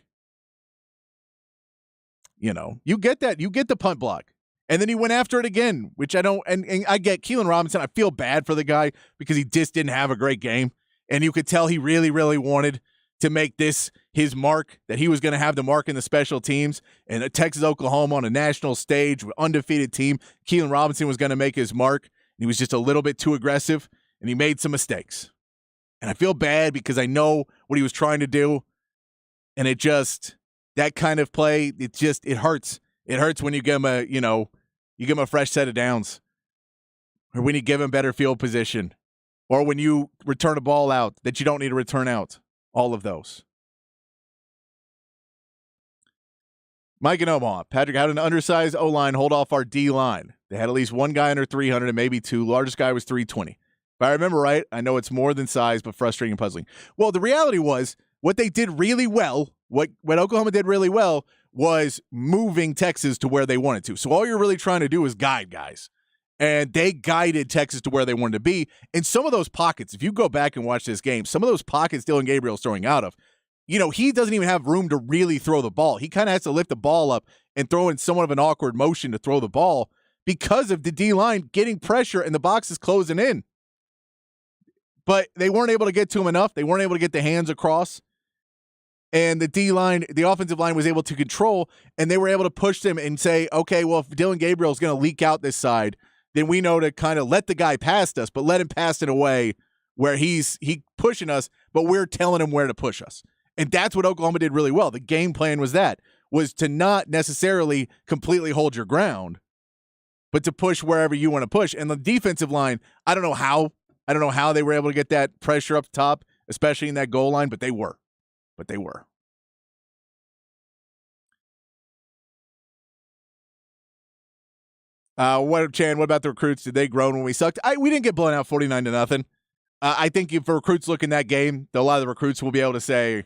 You get that. You get the punt block. And then he went after it again, which I don't, and I get Keelan Robinson. I feel bad for the guy because he just didn't have a great game. And you could tell he really, really wanted to make this his mark, that he was going to have the mark in the special teams. And Texas, Oklahoma on a national stage, undefeated team, Keelan Robinson was going to make his mark. He was just a little bit too aggressive, and he made some mistakes. And I feel bad because I know what he was trying to do, and that kind of play, it hurts. It hurts when you give him a fresh set of downs, or when you give him better field position, or when you return a ball out that you don't need to return out. All of those. Mike and Omaha. Patrick, how did an undersized O-line hold off our D-line? They had at least one guy under 300 and maybe two. Largest guy was 320. If I remember right, I know it's more than size, but frustrating and puzzling. Well, the reality was what they did really well, what Oklahoma did really well was moving Texas to where they wanted to. So all you're really trying to do is guide guys. And they guided Texas to where they wanted to be. And some of those pockets, if you go back and watch this game, some of those pockets Dillon Gabriel's throwing out of, he doesn't even have room to really throw the ball. He kind of has to lift the ball up and throw in somewhat of an awkward motion to throw the ball because of the D-line getting pressure and the boxes closing in. But they weren't able to get to him enough. They weren't able to get the hands across. And the D-line, the offensive line was able to control, and they were able to push them and say, okay, well, if Dillon Gabriel is going to leak out this side, then we know to kind of let the guy past us, but let him pass in a way where he's pushing us, but we're telling him where to push us. And that's what Oklahoma did really well. The game plan was to not necessarily completely hold your ground, but to push wherever you want to push. And the defensive line, I don't know how they were able to get that pressure up top, especially in that goal line, but they were. What about the recruits? Did they groan when we sucked? We didn't get blown out 49-0. I think if recruits look in that game, a lot of the recruits will be able to say,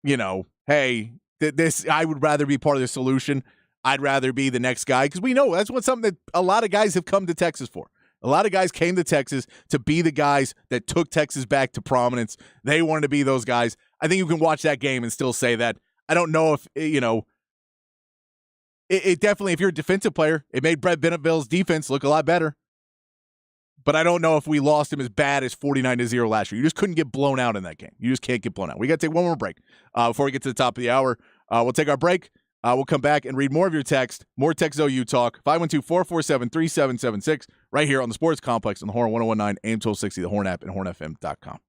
hey, this I would rather be part of the solution. I'd rather be the next guy, because we know that's something that a lot of guys have come to Texas for. A lot of guys came to Texas to be the guys that took Texas back to prominence. They wanted to be those guys. I think you can watch that game and still say that. I don't know if, it definitely, if you're a defensive player, it made Brett Bennetteville's defense look a lot better. But I don't know if we lost him as bad as 49-0 last year. You just couldn't get blown out in that game. You just can't get blown out. We got to take one more break before we get to the top of the hour. We'll take our break. We'll come back and read more of your text, more Texas OU talk, 512-447-3776, right here on the Sports Complex on the Horn 1019, AM 1260, the Horn app, and hornfm.com.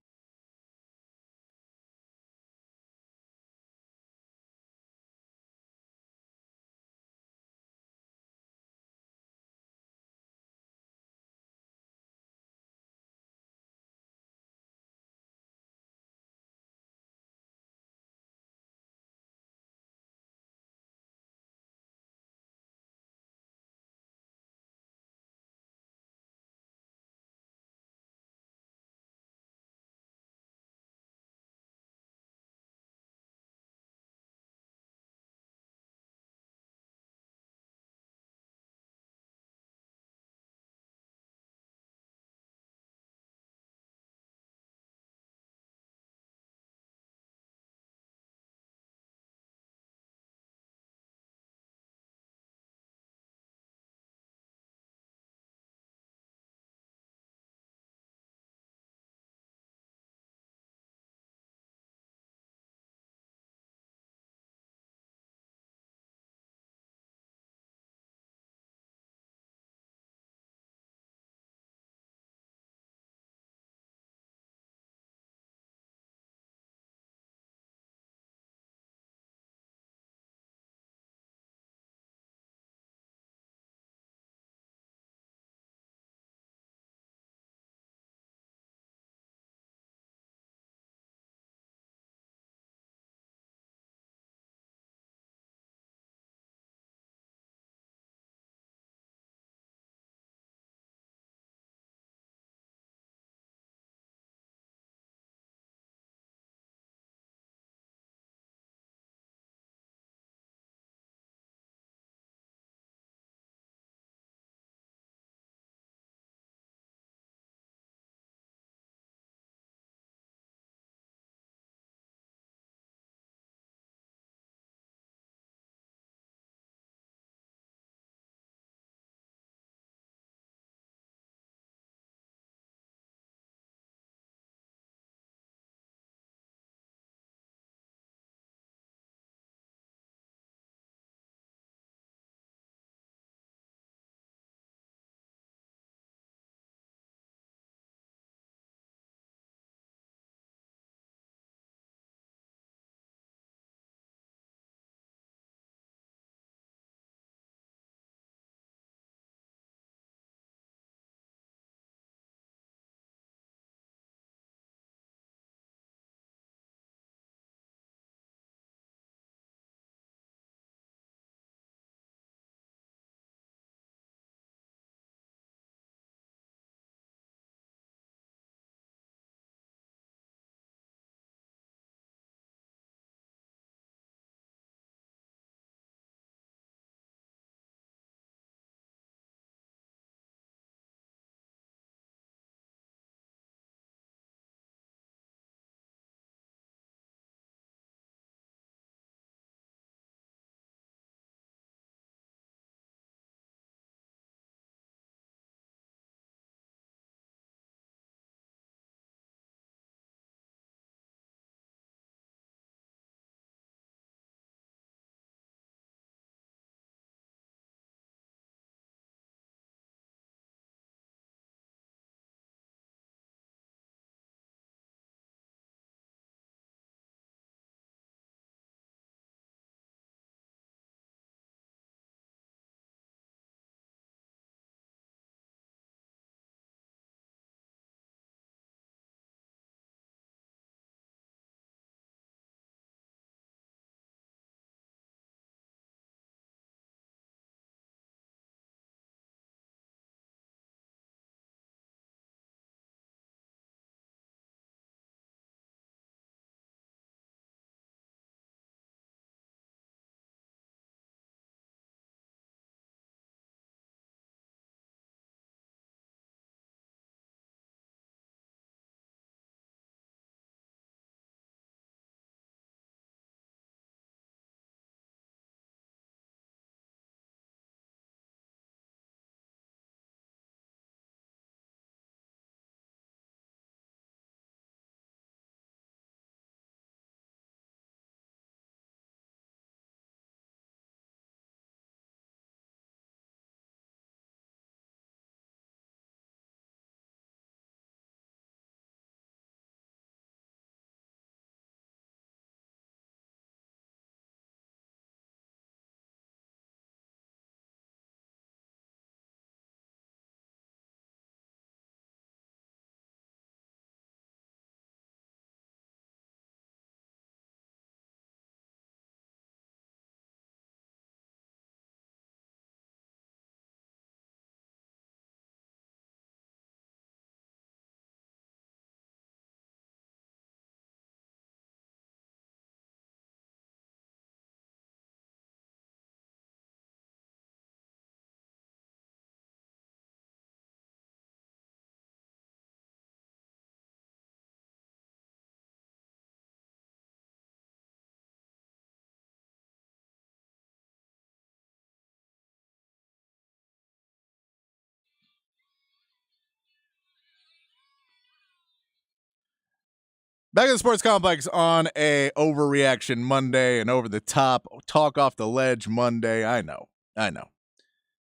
Back at the Sports Complex on a overreaction Monday and over the top, talk off the ledge Monday. I know. We're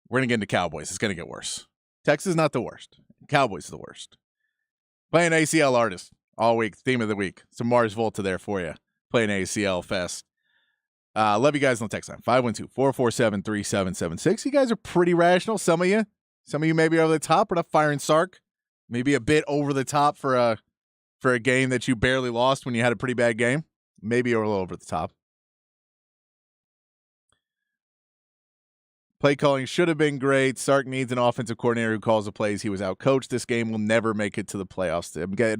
going to get into Cowboys. It's going to get worse. Texas is not the worst. Cowboys are the worst. Playing ACL artist all week. Theme of the week. Some Mars Volta there for you. Playing ACL Fest. Love you guys on the text line. 512-447-3776. You guys are pretty rational. Some of you maybe over the top. We're not firing Sark. Maybe a bit over the top for a game that you barely lost when you had a pretty bad game. Maybe a little over the top. Play calling should have been great. Sark needs an offensive coordinator who calls the plays. He was out-coached. This game will never make it to the playoffs.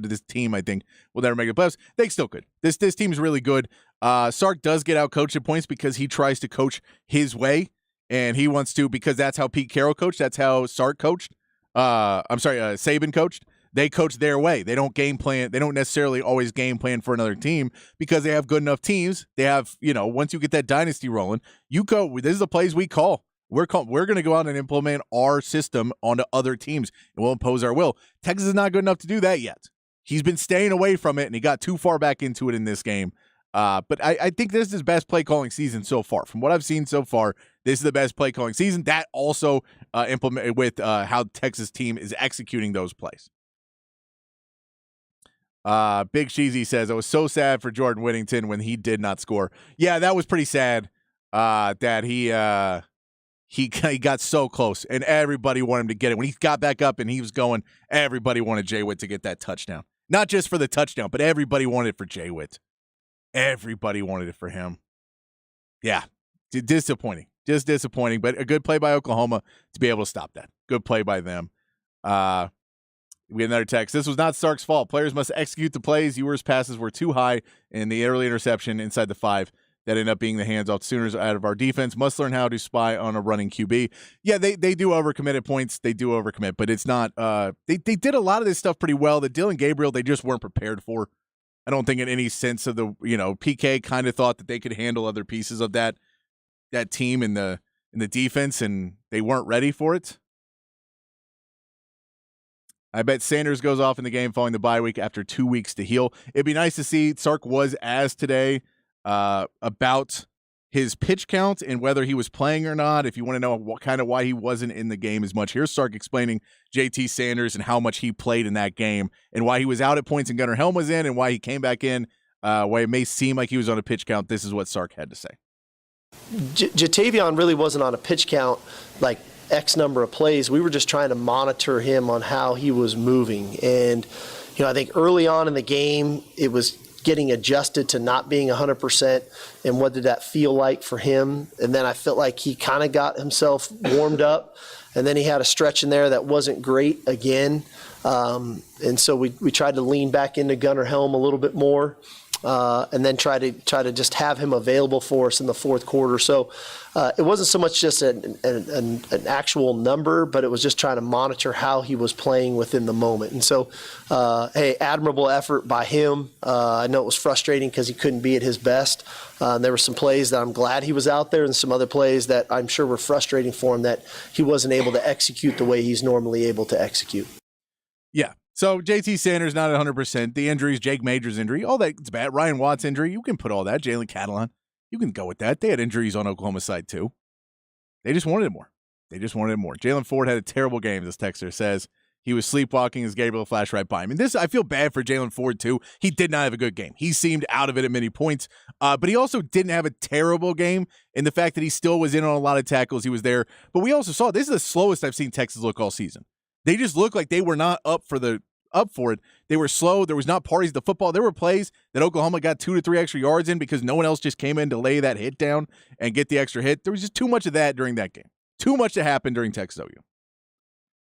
This team, I think, will never make the playoffs. They still could. This team's really good. Sark does get out-coached at points because he tries to coach his way, and he wants to because that's how Pete Carroll coached. That's how Sark coached. Saban coached. They coach their way. They don't game plan. They don't necessarily always game plan for another team because they have good enough teams. They have, once you get that dynasty rolling, this is the plays we call. We're going to go out and implement our system onto other teams, and we'll impose our will. Texas is not good enough to do that yet. He's been staying away from it, and he got too far back into it in this game. But I think this is his best play calling season so far. From what I've seen so far, this is the best play calling season. That also implemented with how Texas team is executing those plays. Big Cheesy says, I was so sad for Jordan Whittington when he did not score. Yeah, that was pretty sad that he got so close, and everybody wanted him to get it. When he got back up and he was going, everybody wanted Jay Witt to get that touchdown. Not just for the touchdown, but everybody wanted it for Jay Witt. Everybody wanted it for him. Yeah, disappointing. Just disappointing, but a good play by Oklahoma to be able to stop that. Good play by them. We had another text. This was not Sark's fault. Players must execute the plays. Ewers' passes were too high, and the early interception inside the 5 that ended up being the hands-off Sooners out of our defense must learn how to spy on a running QB. Yeah, they do overcommit at points. They do overcommit, but it's not they did a lot of this stuff pretty well. The Dylan Gabriel, they just weren't prepared for. I don't think in any sense of the, PK kind of thought that they could handle other pieces of that team in the defense, and they weren't ready for it. I bet Sanders goes off in the game following the bye week after 2 weeks to heal. It'd be nice to see. Sark was asked today about his pitch count and whether he was playing or not. If you want to know why he wasn't in the game as much, here's Sark explaining JT Sanders and how much he played in that game and why he was out at points and Gunnar Helm was in and why he came back in. Why it may seem like he was on a pitch count. This is what Sark had to say. Jatavion really wasn't on a pitch count like X number of plays. We were just trying to monitor him on how he was moving. And, I think early on in the game, it was getting adjusted to not being 100%. And what did that feel like for him? And then I felt like he kind of got himself warmed up. And then he had a stretch in there that wasn't great again. And so we tried to lean back into Gunnar Helm a little bit more. And then try to just have him available for us in the fourth quarter. So it wasn't so much just an actual number, but it was just trying to monitor how he was playing within the moment. And so, admirable effort by him. I know it was frustrating because he couldn't be at his best. There were some plays that I'm glad he was out there and some other plays that I'm sure were frustrating for him that he wasn't able to execute the way he's normally able to execute. Yeah. So JT Sanders not 100%. The injuries, Jake Major's injury, all that it's bad. Ryan Watts injury, you can put all that. Jalen Catalon, you can go with that. They had injuries on Oklahoma's side too. They just wanted it more. Jalen Ford had a terrible game, this texter says. He was sleepwalking as Gabriel flashed right by him. And I feel bad for Jalen Ford too. He did not have a good game. He seemed out of it at many points, but he also didn't have a terrible game in the fact that he still was in on a lot of tackles. He was there. But we also saw, this is the slowest I've seen Texas look all season. They just looked like they were not up for it. They were slow. There was not parties to football. There were plays that Oklahoma got 2 to 3 extra yards in because no one else just came in to lay that hit down and get the extra hit. There was just too much of that during that game. Too much to happen during Texas OU.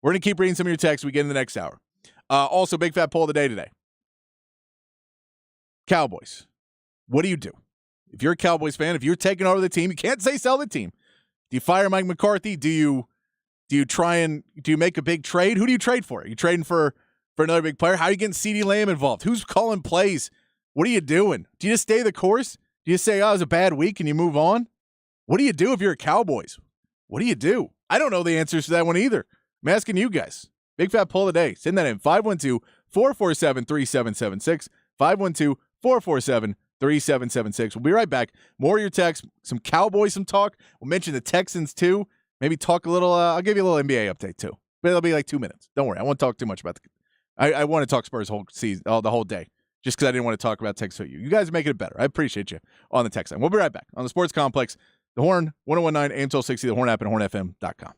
We're going to keep reading some of your texts. We get in the next hour. Also, big fat poll of the day today. Cowboys. What do you do? If you're a Cowboys fan, if you're taking over the team, you can't say sell the team. Do you fire Mike McCarthy? Do you make a big trade? Who do you trade for? Are you trading for another big player? How are you getting CeeDee Lamb involved? Who's calling plays? What are you doing? Do you just stay the course? Do you say, it was a bad week and you move on? What do you do if you're a Cowboys? What do you do? I don't know the answers to that one either. I'm asking you guys. Big fat poll of the day. Send that in 512-447-3776. 512-447-3776. We'll be right back. More of your texts, some Cowboys, some talk. We'll mention the Texans too. Maybe talk a little. I'll give you a little NBA update too, but it'll be like 2 minutes. Don't worry, I won't talk too much about the. I want to talk Spurs whole season, the whole day, just because I didn't want to talk about Texas OU. You guys are making it better. I appreciate you on the text line. We'll be right back on the Sports Complex, the Horn 1019 AM 1260, the Horn app, and hornfm.com.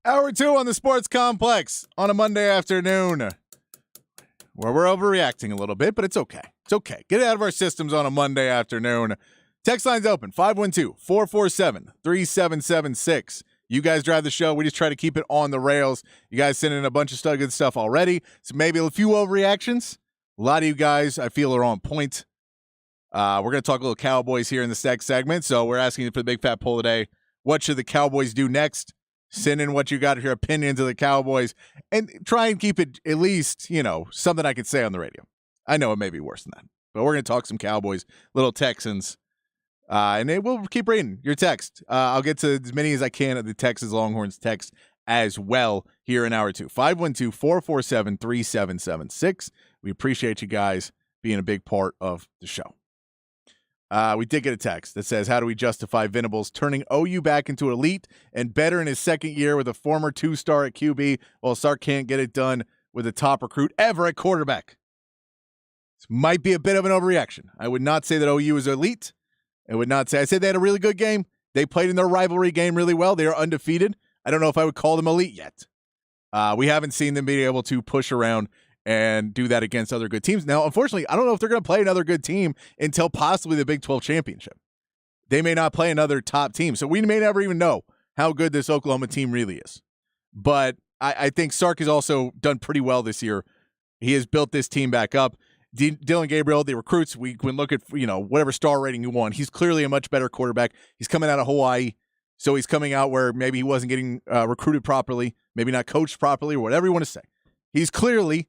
Hour 2 on the Sports Complex on a Monday afternoon, where we're overreacting a little bit, but it's okay. It's okay. Get it out of our systems on a Monday afternoon. Text line's open, 512-447-3776. You guys drive the show. We just try to keep it on the rails. You guys sent in a bunch of good stuff already, so maybe a few overreactions. A lot of you guys, I feel, are on point. We're going to talk a little Cowboys here in the next segment, so we're asking for the big fat poll today. What should the Cowboys do next? Send in what you got, your opinions of the Cowboys, and try and keep it at least, something I can say on the radio. I know it may be worse than that, but we're going to talk some Cowboys, little Texans, and we'll keep reading your text. I'll get to as many as I can of the Texas Longhorns text as well here in hour 2. 512-447-3776. We appreciate you guys being a big part of the show. We did get a text that says, how do we justify Venables turning OU back into elite and better in his second year with a former 2-star at QB while Sark can't get it done with a top recruit ever at quarterback? This might be a bit of an overreaction. I would not say that OU is elite. I said they had a really good game. They played in their rivalry game really well. They are undefeated. I don't know if I would call them elite yet. We haven't seen them be able to push around and do that against other good teams. Now, unfortunately, I don't know if they're going to play another good team until possibly the Big 12 championship. They may not play another top team, so we may never even know how good this Oklahoma team really is. But I think Sark has also done pretty well this year. He has built this team back up. Dylan Gabriel, the recruits, we can look at, whatever star rating you want. He's clearly a much better quarterback. He's coming out of Hawaii, so he's coming out where maybe he wasn't getting recruited properly, maybe not coached properly, or whatever you want to say. He's clearly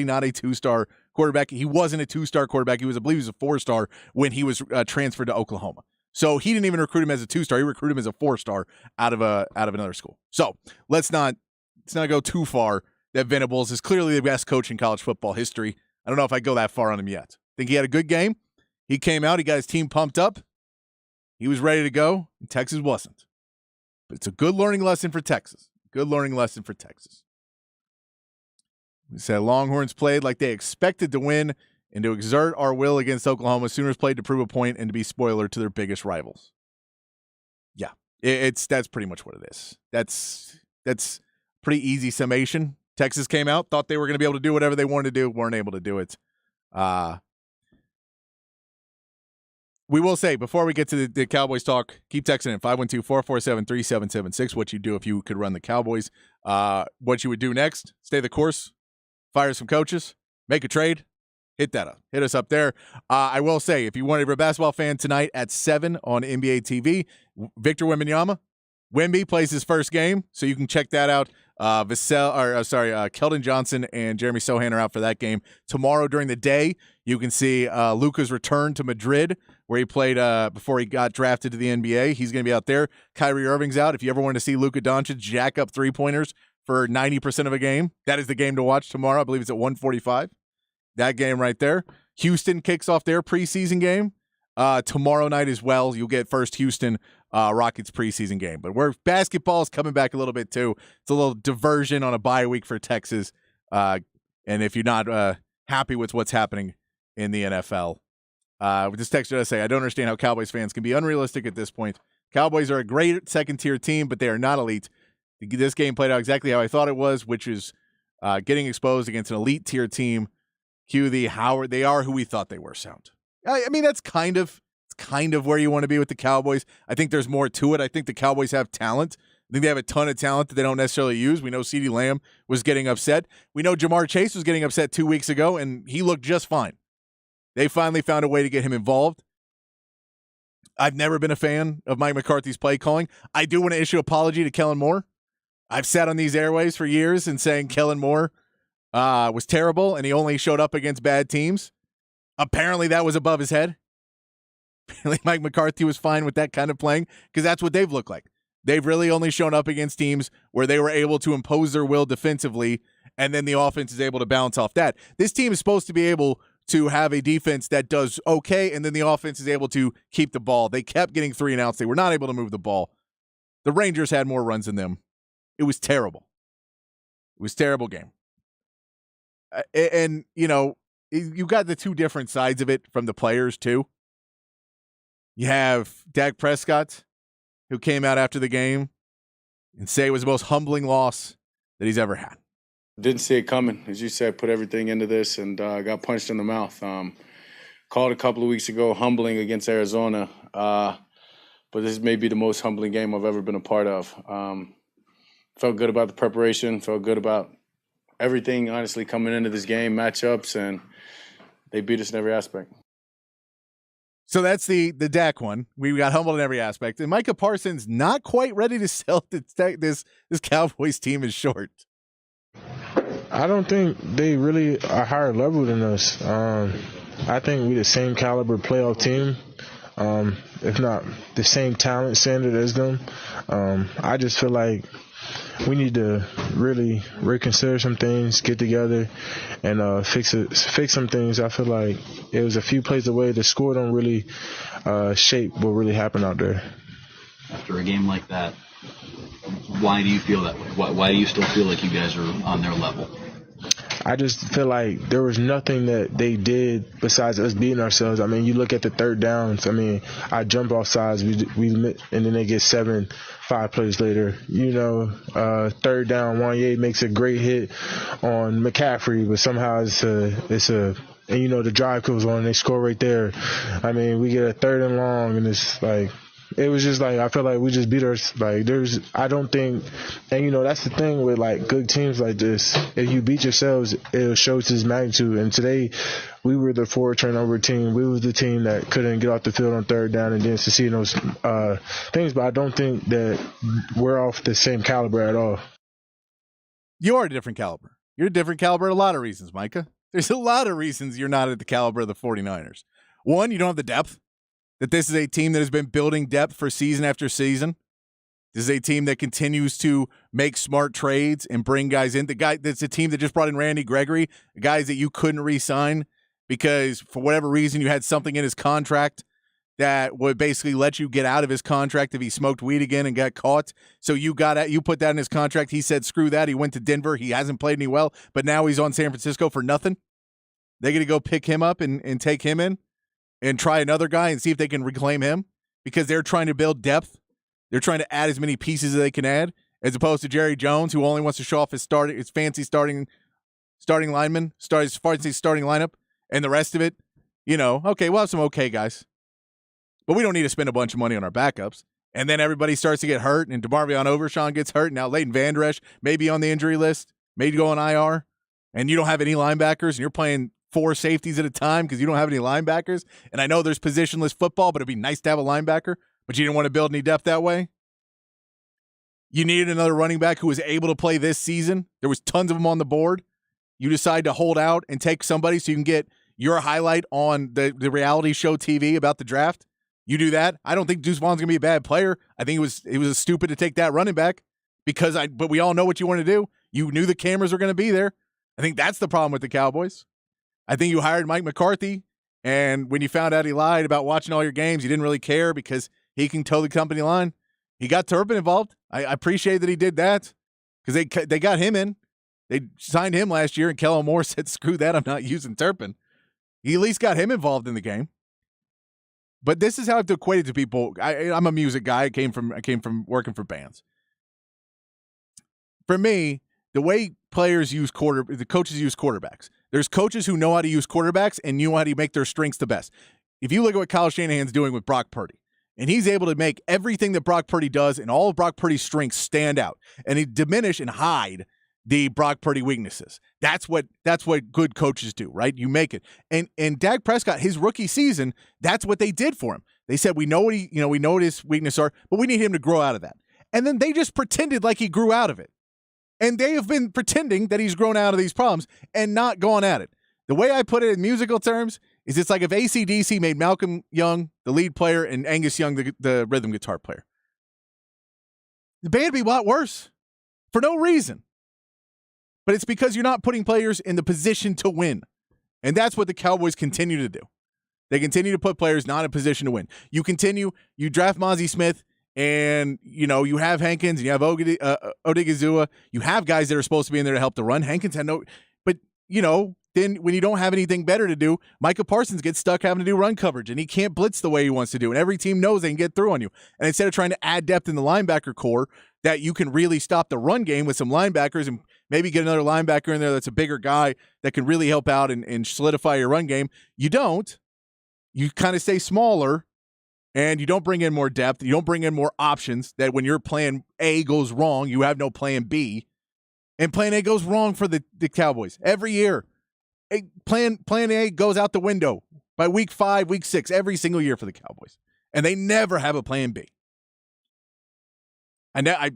not a 2-star quarterback. He wasn't a 2-star quarterback. I believe he was a 4-star when he was transferred to Oklahoma. So he didn't even recruit him as a 2-star. He recruited him as a 4-star out of another school. So let's not go too far that Venables is clearly the best coach in college football history. I don't know if I go that far on him yet. I think he had a good game. He came out. He got his team pumped up. He was ready to go, and Texas wasn't. But it's a good learning lesson for Texas. We said Longhorns played like they expected to win and to exert our will against Oklahoma. Sooners played to prove a point and to be spoiler to their biggest rivals. Yeah, that's pretty much what it is. That's pretty easy summation. Texas came out, thought they were going to be able to do whatever they wanted to do, weren't able to do it. We will say, before we get to the Cowboys talk, keep texting in 512-447-3776, what you do if you could run the Cowboys. What you would do next, stay the course, fire some coaches, make a trade, hit us up there. I will say, if you want to be a basketball fan tonight at 7 on NBA TV, Victor Wembanyama, Wemby plays his first game, so you can check that out. Keldon Johnson and Jeremy Sohan are out for that game. Tomorrow during the day, you can see Luka's return to Madrid, where he played before he got drafted to the NBA. He's going to be out there. Kyrie Irving's out. If you ever want to see Luka Doncic jack up three-pointers for 90% of a game, that is the game to watch tomorrow. I believe it's at 1:45. That game right there. Houston kicks off their preseason game tomorrow night as well. You'll get first Houston Rockets preseason game. But basketball is coming back a little bit too. It's a little diversion on a bye week for Texas. And if you're not happy with what's happening in the NFL, this texter does say, I don't understand how Cowboys fans can be unrealistic at this point. Cowboys are a great second-tier team, but they are not elite. This game played out exactly how I thought it was, which is getting exposed against an elite-tier team. Cue the Howard. They are who we thought they were sound. I mean, that's kind of where you want to be with the Cowboys. I think there's more to it. I think the Cowboys have talent. I think they have a ton of talent that they don't necessarily use. We know CeeDee Lamb was getting upset. We know Jamar Chase was getting upset 2 weeks ago, and he looked just fine. They finally found a way to get him involved. I've never been a fan of Mike McCarthy's play calling. I do want to issue an apology to Kellen Moore. I've sat on these airways for years and saying Kellen Moore was terrible, and he only showed up against bad teams. Apparently that was above his head. Apparently Mike McCarthy was fine with that kind of playing because that's what they've looked like. They've really only shown up against teams where they were able to impose their will defensively, and then the offense is able to bounce off that. This team is supposed to be able to have a defense that does okay, and then the offense is able to keep the ball. They kept getting 3 and outs. They were not able to move the ball. The Rangers had more runs than them. It was terrible. It was a terrible game. And, you know, you got the two different sides of it from the players, too. You have Dak Prescott, who came out after the game and say it was the most humbling loss that he's ever had. Didn't see it coming. As you said, put everything into this and got punched in the mouth. Called a couple of weeks ago humbling against Arizona, but this may be the most humbling game I've ever been a part of. Felt good about the preparation, felt good about everything, honestly, coming into this game, matchups, and they beat us in every aspect. So that's the Dak one. We got humbled in every aspect. And Micah Parsons not quite ready to sell this Cowboys team is short. I don't think they really are higher level than us. I think we're the same caliber playoff team, if not the same talent standard as them. I just feel like we need to really reconsider some things, get together, and fix some things. I feel like it was a few plays away. The score don't really shape what really happened out there. After a game like that, why do you feel that way? Why do you still feel like you guys are on their level? I just feel like there was nothing that they did besides us beating ourselves. I mean, you look at the third downs. I mean, I jump off sides, we and then they get 5 plays later. Third down, Wanye makes a great hit on McCaffrey, but somehow it's a and the drive goes on and they score right there. I mean, we get a 3rd and long, and it's like. It was just like I feel like we just beat us. Like I don't think, and that's the thing with like good teams like this. If you beat yourselves, it shows its magnitude. And today, we were the 4 turnover team. We were the team that couldn't get off the field on 3rd down and didn't succeed in those things. But I don't think that we're off the same caliber at all. You are a different caliber. You're a different caliber. A lot of reasons, Micah. There's a lot of reasons you're not at the caliber of the 49ers. One, you don't have the depth. That this is a team that has been building depth for season after season. This is a team that continues to make smart trades and bring guys in. That's a team that just brought in Randy Gregory, guys that you couldn't re-sign because for whatever reason you had something in his contract that would basically let you get out of his contract if he smoked weed again and got caught. So you put that in his contract. He said, screw that. He went to Denver. He hasn't played any well, but now he's on San Francisco for nothing. They're going to go pick him up and take him in. And try another guy and see if they can reclaim him because they're trying to build depth. They're trying to add as many pieces as they can add, as opposed to Jerry Jones, who only wants to show off his fancy starting lineman, his fancy starting lineup, and the rest of it, okay, we'll have some okay guys. But we don't need to spend a bunch of money on our backups. And then everybody starts to get hurt, and DeMarvion Overshawn gets hurt. Now Leighton Vander Esch may be on the injury list, may go on IR, and you don't have any linebackers, and you're playing 4 safeties at a time because you don't have any linebackers. And I know there's positionless football, but it'd be nice to have a linebacker, but you didn't want to build any depth that way. You needed another running back who was able to play this season. There was tons of them on the board. You decide to hold out and take somebody so you can get your highlight on the reality show TV about the draft. You do that. I don't think Deuce Vaughn's going to be a bad player. I think it was stupid to take that running back but we all know what you want to do. You knew the cameras were going to be there. I think that's the problem with the Cowboys. I think you hired Mike McCarthy, and when you found out he lied about watching all your games, you didn't really care because he can toe the company line. He got Turpin involved. I appreciate that he did that because they got him in. They signed him last year, and Kellen Moore said, screw that, I'm not using Turpin. He at least got him involved in the game. But this is how I have to equate it to people. I'm a music guy. I came from working for bands. For me, the way the coaches use quarterbacks. There's coaches who know how to use quarterbacks and know how to make their strengths the best. If you look at what Kyle Shanahan's doing with Brock Purdy, and he's able to make everything that Brock Purdy does and all of Brock Purdy's strengths stand out, and he diminish and hide the Brock Purdy weaknesses. That's what good coaches do, right? You make it. And Dak Prescott, his rookie season, that's what they did for him. They said, we know what his weaknesses are, but we need him to grow out of that. And then they just pretended like he grew out of it. And they have been pretending that he's grown out of these problems and not gone at it. The way I put it in musical terms is it's like if AC/DC made Malcolm Young the lead player and Angus Young the rhythm guitar player. The band would be a lot worse for no reason. But it's because you're not putting players in the position to win. And that's what the Cowboys continue to do. They continue to put players not in position to win. You draft Mozzie Smith, and, you have Hankins, and you have Odigizua. You have guys that are supposed to be in there to help the run. Hankins had no – but, then when you don't have anything better to do, Micah Parsons gets stuck having to do run coverage, and he can't blitz the way he wants to do, and every team knows they can get through on you. And instead of trying to add depth in the linebacker core that you can really stop the run game with some linebackers and maybe get another linebacker in there that's a bigger guy that can really help out and solidify your run game, you don't. You kind of stay smaller, and you don't bring in more depth. You don't bring in more options that when your plan A goes wrong, you have no plan B. And plan A goes wrong for the Cowboys every year. Plan A goes out the window by week 5, week 6, every single year for the Cowboys. And they never have a plan B. And I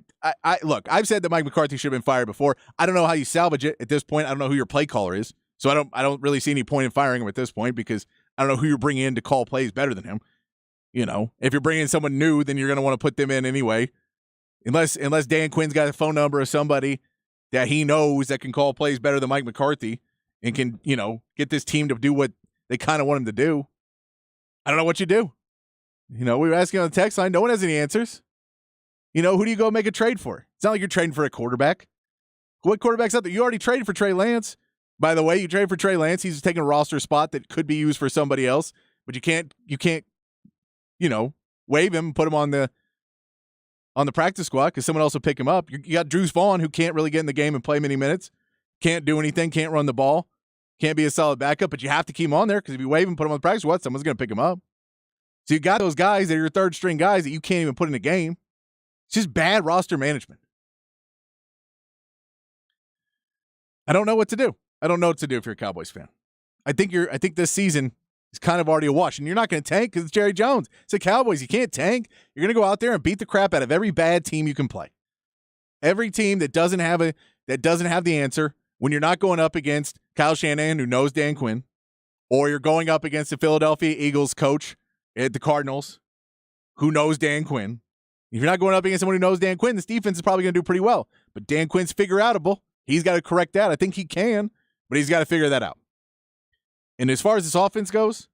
look, I've said that Mike McCarthy should have been fired before. I don't know how you salvage it at this point. I don't know who your play caller is. So I don't really see any point in firing him at this point because I don't know who you're bringing in to call plays better than him. You know, if you're bringing in someone new, then you're going to want to put them in anyway. Unless Dan Quinn's got a phone number of somebody that he knows that can call plays better than Mike McCarthy and can, you know, get this team to do what they kind of want him to do. I don't know what you do. You know, we were asking on the text line. No one has any answers. You know, who do you go make a trade for? It's not like you're trading for a quarterback. What quarterback's out there? You already traded for Trey Lance. By the way, you traded for Trey Lance. He's taking a roster spot that could be used for somebody else, but you can't, you know, waive him and put him on the practice squad because someone else will pick him up. You got Drews Vaughn, who can't really get in the game and play many minutes, can't do anything, can't run the ball, can't be a solid backup, but you have to keep him on there because if you waive him, put him on the practice squad, someone's going to pick him up. So you got those guys that are your third string guys that you can't even put in a game. It's just bad roster management. I don't know what to do. I don't know what to do if you're a Cowboys fan. I think this season is kind of already a wash, and you're not going to tank because it's Jerry Jones. It's the Cowboys. You can't tank. You're going to go out there and beat the crap out of every bad team you can play. Every team that doesn't have the answer when you're not going up against Kyle Shanahan, who knows Dan Quinn, or you're going up against the Philadelphia Eagles coach at the Cardinals, who knows Dan Quinn. If you're not going up against someone who knows Dan Quinn, this defense is probably going to do pretty well. But Dan Quinn's figure-outable. He's got to correct that. I think he can, but he's got to figure that out. And as far as this offense goes,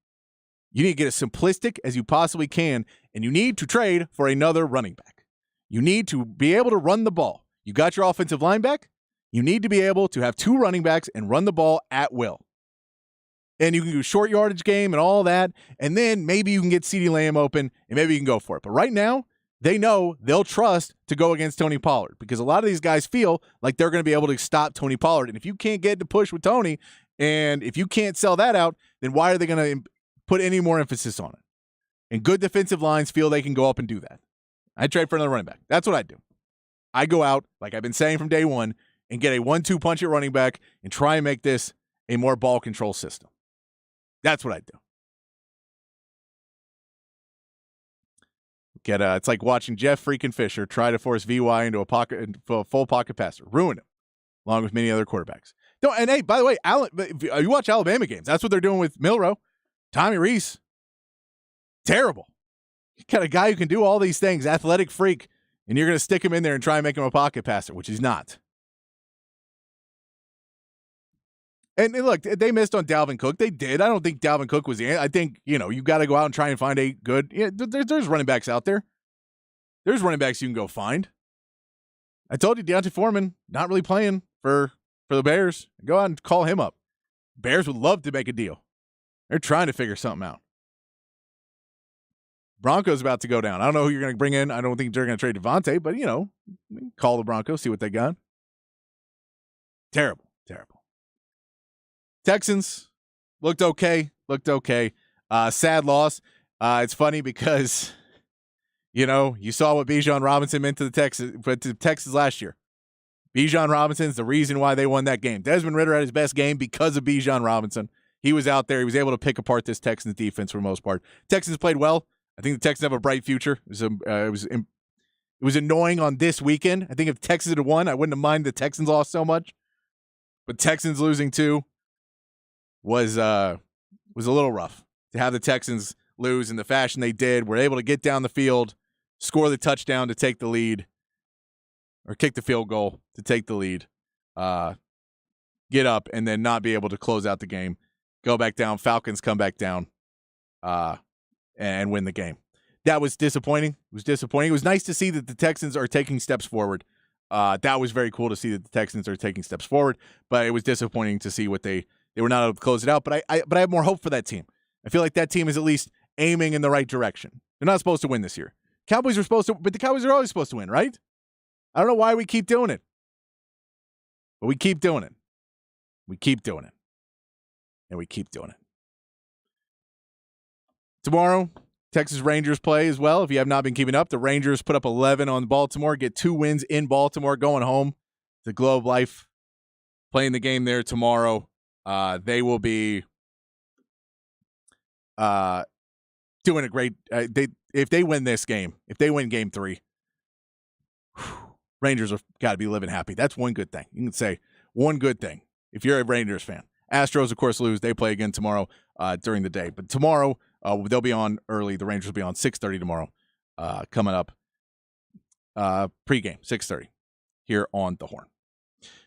you need to get as simplistic as you possibly can, and you need to trade for another running back. You need to be able to run the ball. You got your offensive line back. You need to be able to have 2 running backs and run the ball at will. And you can do short yardage game and all that, and then maybe you can get CeeDee Lamb open, and maybe you can go for it. But right now, they know they'll trust to go against Tony Pollard because a lot of these guys feel like they're going to be able to stop Tony Pollard. And if you can't get to push with Tony, and if you can't sell that out, then why are they going to put any more emphasis on it? And good defensive lines feel they can go up and do that. I trade for another running back. That's what I do. I go out, like I've been saying from day one, and get a 1-2 punch at running back and try and make this a more ball control system. That's what I do. It's like watching Jeff freaking Fisher try to force VY into a full pocket passer. Ruin him, along with many other quarterbacks. And hey, by the way, you watch Alabama games. That's what they're doing with Milroe. Tommy Rees. Terrible. You got a guy who can do all these things, athletic freak, and you're going to stick him in there and try and make him a pocket passer, which he's not. And look, they missed on Dalvin Cook. They did. I don't think Dalvin Cook was the answer. I think, you got to go out and try and find a good there's running backs out there. There's running backs you can go find. I told you Deontay Foreman not really playing for the Bears. Go out and call him up. Bears would love to make a deal. They're trying to figure something out. Broncos about to go down. I don't know who you're going to bring in. I don't think they're going to trade Devontae, but, call the Broncos, see what they got. Terrible. Texans looked okay. Sad loss. It's funny because, you saw what Bijan Robinson meant to the Texans last year. Bijan Robinson's the reason why they won that game. Desmond Ridder had his best game because of Bijan Robinson. He was out there. He was able to pick apart this Texans defense for the most part. Texans played well. I think the Texans have a bright future. It was annoying on this weekend. I think if Texans had won, I wouldn't have minded the Texans lost so much. But Texans losing too was a little rough. To have the Texans lose in the fashion they did, were able to get down the field, score the touchdown to take the lead, or kick the field goal to take the lead, get up, and then not be able to close out the game, go back down. Falcons come back down and win the game. That was disappointing. It was disappointing. It was nice to see that the Texans are taking steps forward. That was very cool to see that the Texans are taking steps forward, but it was disappointing to see what they They were not able to close it out, but I have more hope for that team. I feel like that team is at least aiming in the right direction. They're not supposed to win this year. Cowboys are supposed to, but the Cowboys are always supposed to win, right? I don't know why we keep doing it, but we keep doing it. We keep doing it. And we keep doing it. Tomorrow, Texas Rangers play as well. If you have not been keeping up, the Rangers put up 11 on Baltimore, get 2 wins in Baltimore, going home to Globe Life, playing the game there tomorrow. They will be doing a great if they win this game, if they win game 3, Rangers have got to be living happy. That's one good thing. You can say one good thing if you're a Rangers fan. Astros, of course, lose. They play again tomorrow during the day. But tomorrow, they'll be on early. The Rangers will be on 6:30 tomorrow, coming up pregame, 6:30 here on The Horn.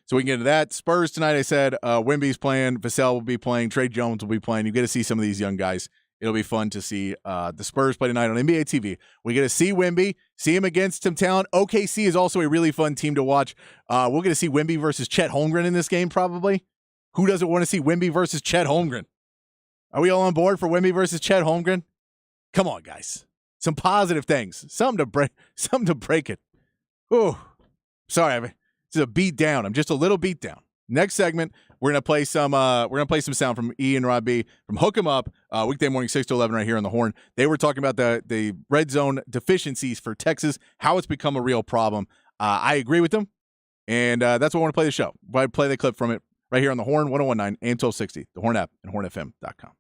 So we can get into that. Spurs tonight, I said. Wemby's playing. Vassell will be playing. Trey Jones will be playing. You get to see some of these young guys. It'll be fun to see the Spurs play tonight on NBA TV. We get to see Wemby, see him against some talent. OKC is also a really fun team to watch. We'll get to see Wemby versus Chet Holmgren in this game, probably. Who doesn't want to see Wemby versus Chet Holmgren? Are we all on board for Wemby versus Chet Holmgren? Come on, guys. Some positive things. Something to break it. Ooh. Sorry, this is a beat down. I'm just a little beat down. Next segment, we're gonna play some sound from E and Rob B from Hook 'Em Up, weekday morning 6 to 11 right here on The Horn. They were talking about the red zone deficiencies for Texas, how it's become a real problem. I agree with them, and that's what I want to play the show. I play the clip from it right here on The Horn, 101.9 AM 1260, The Horn app, and hornfm.com.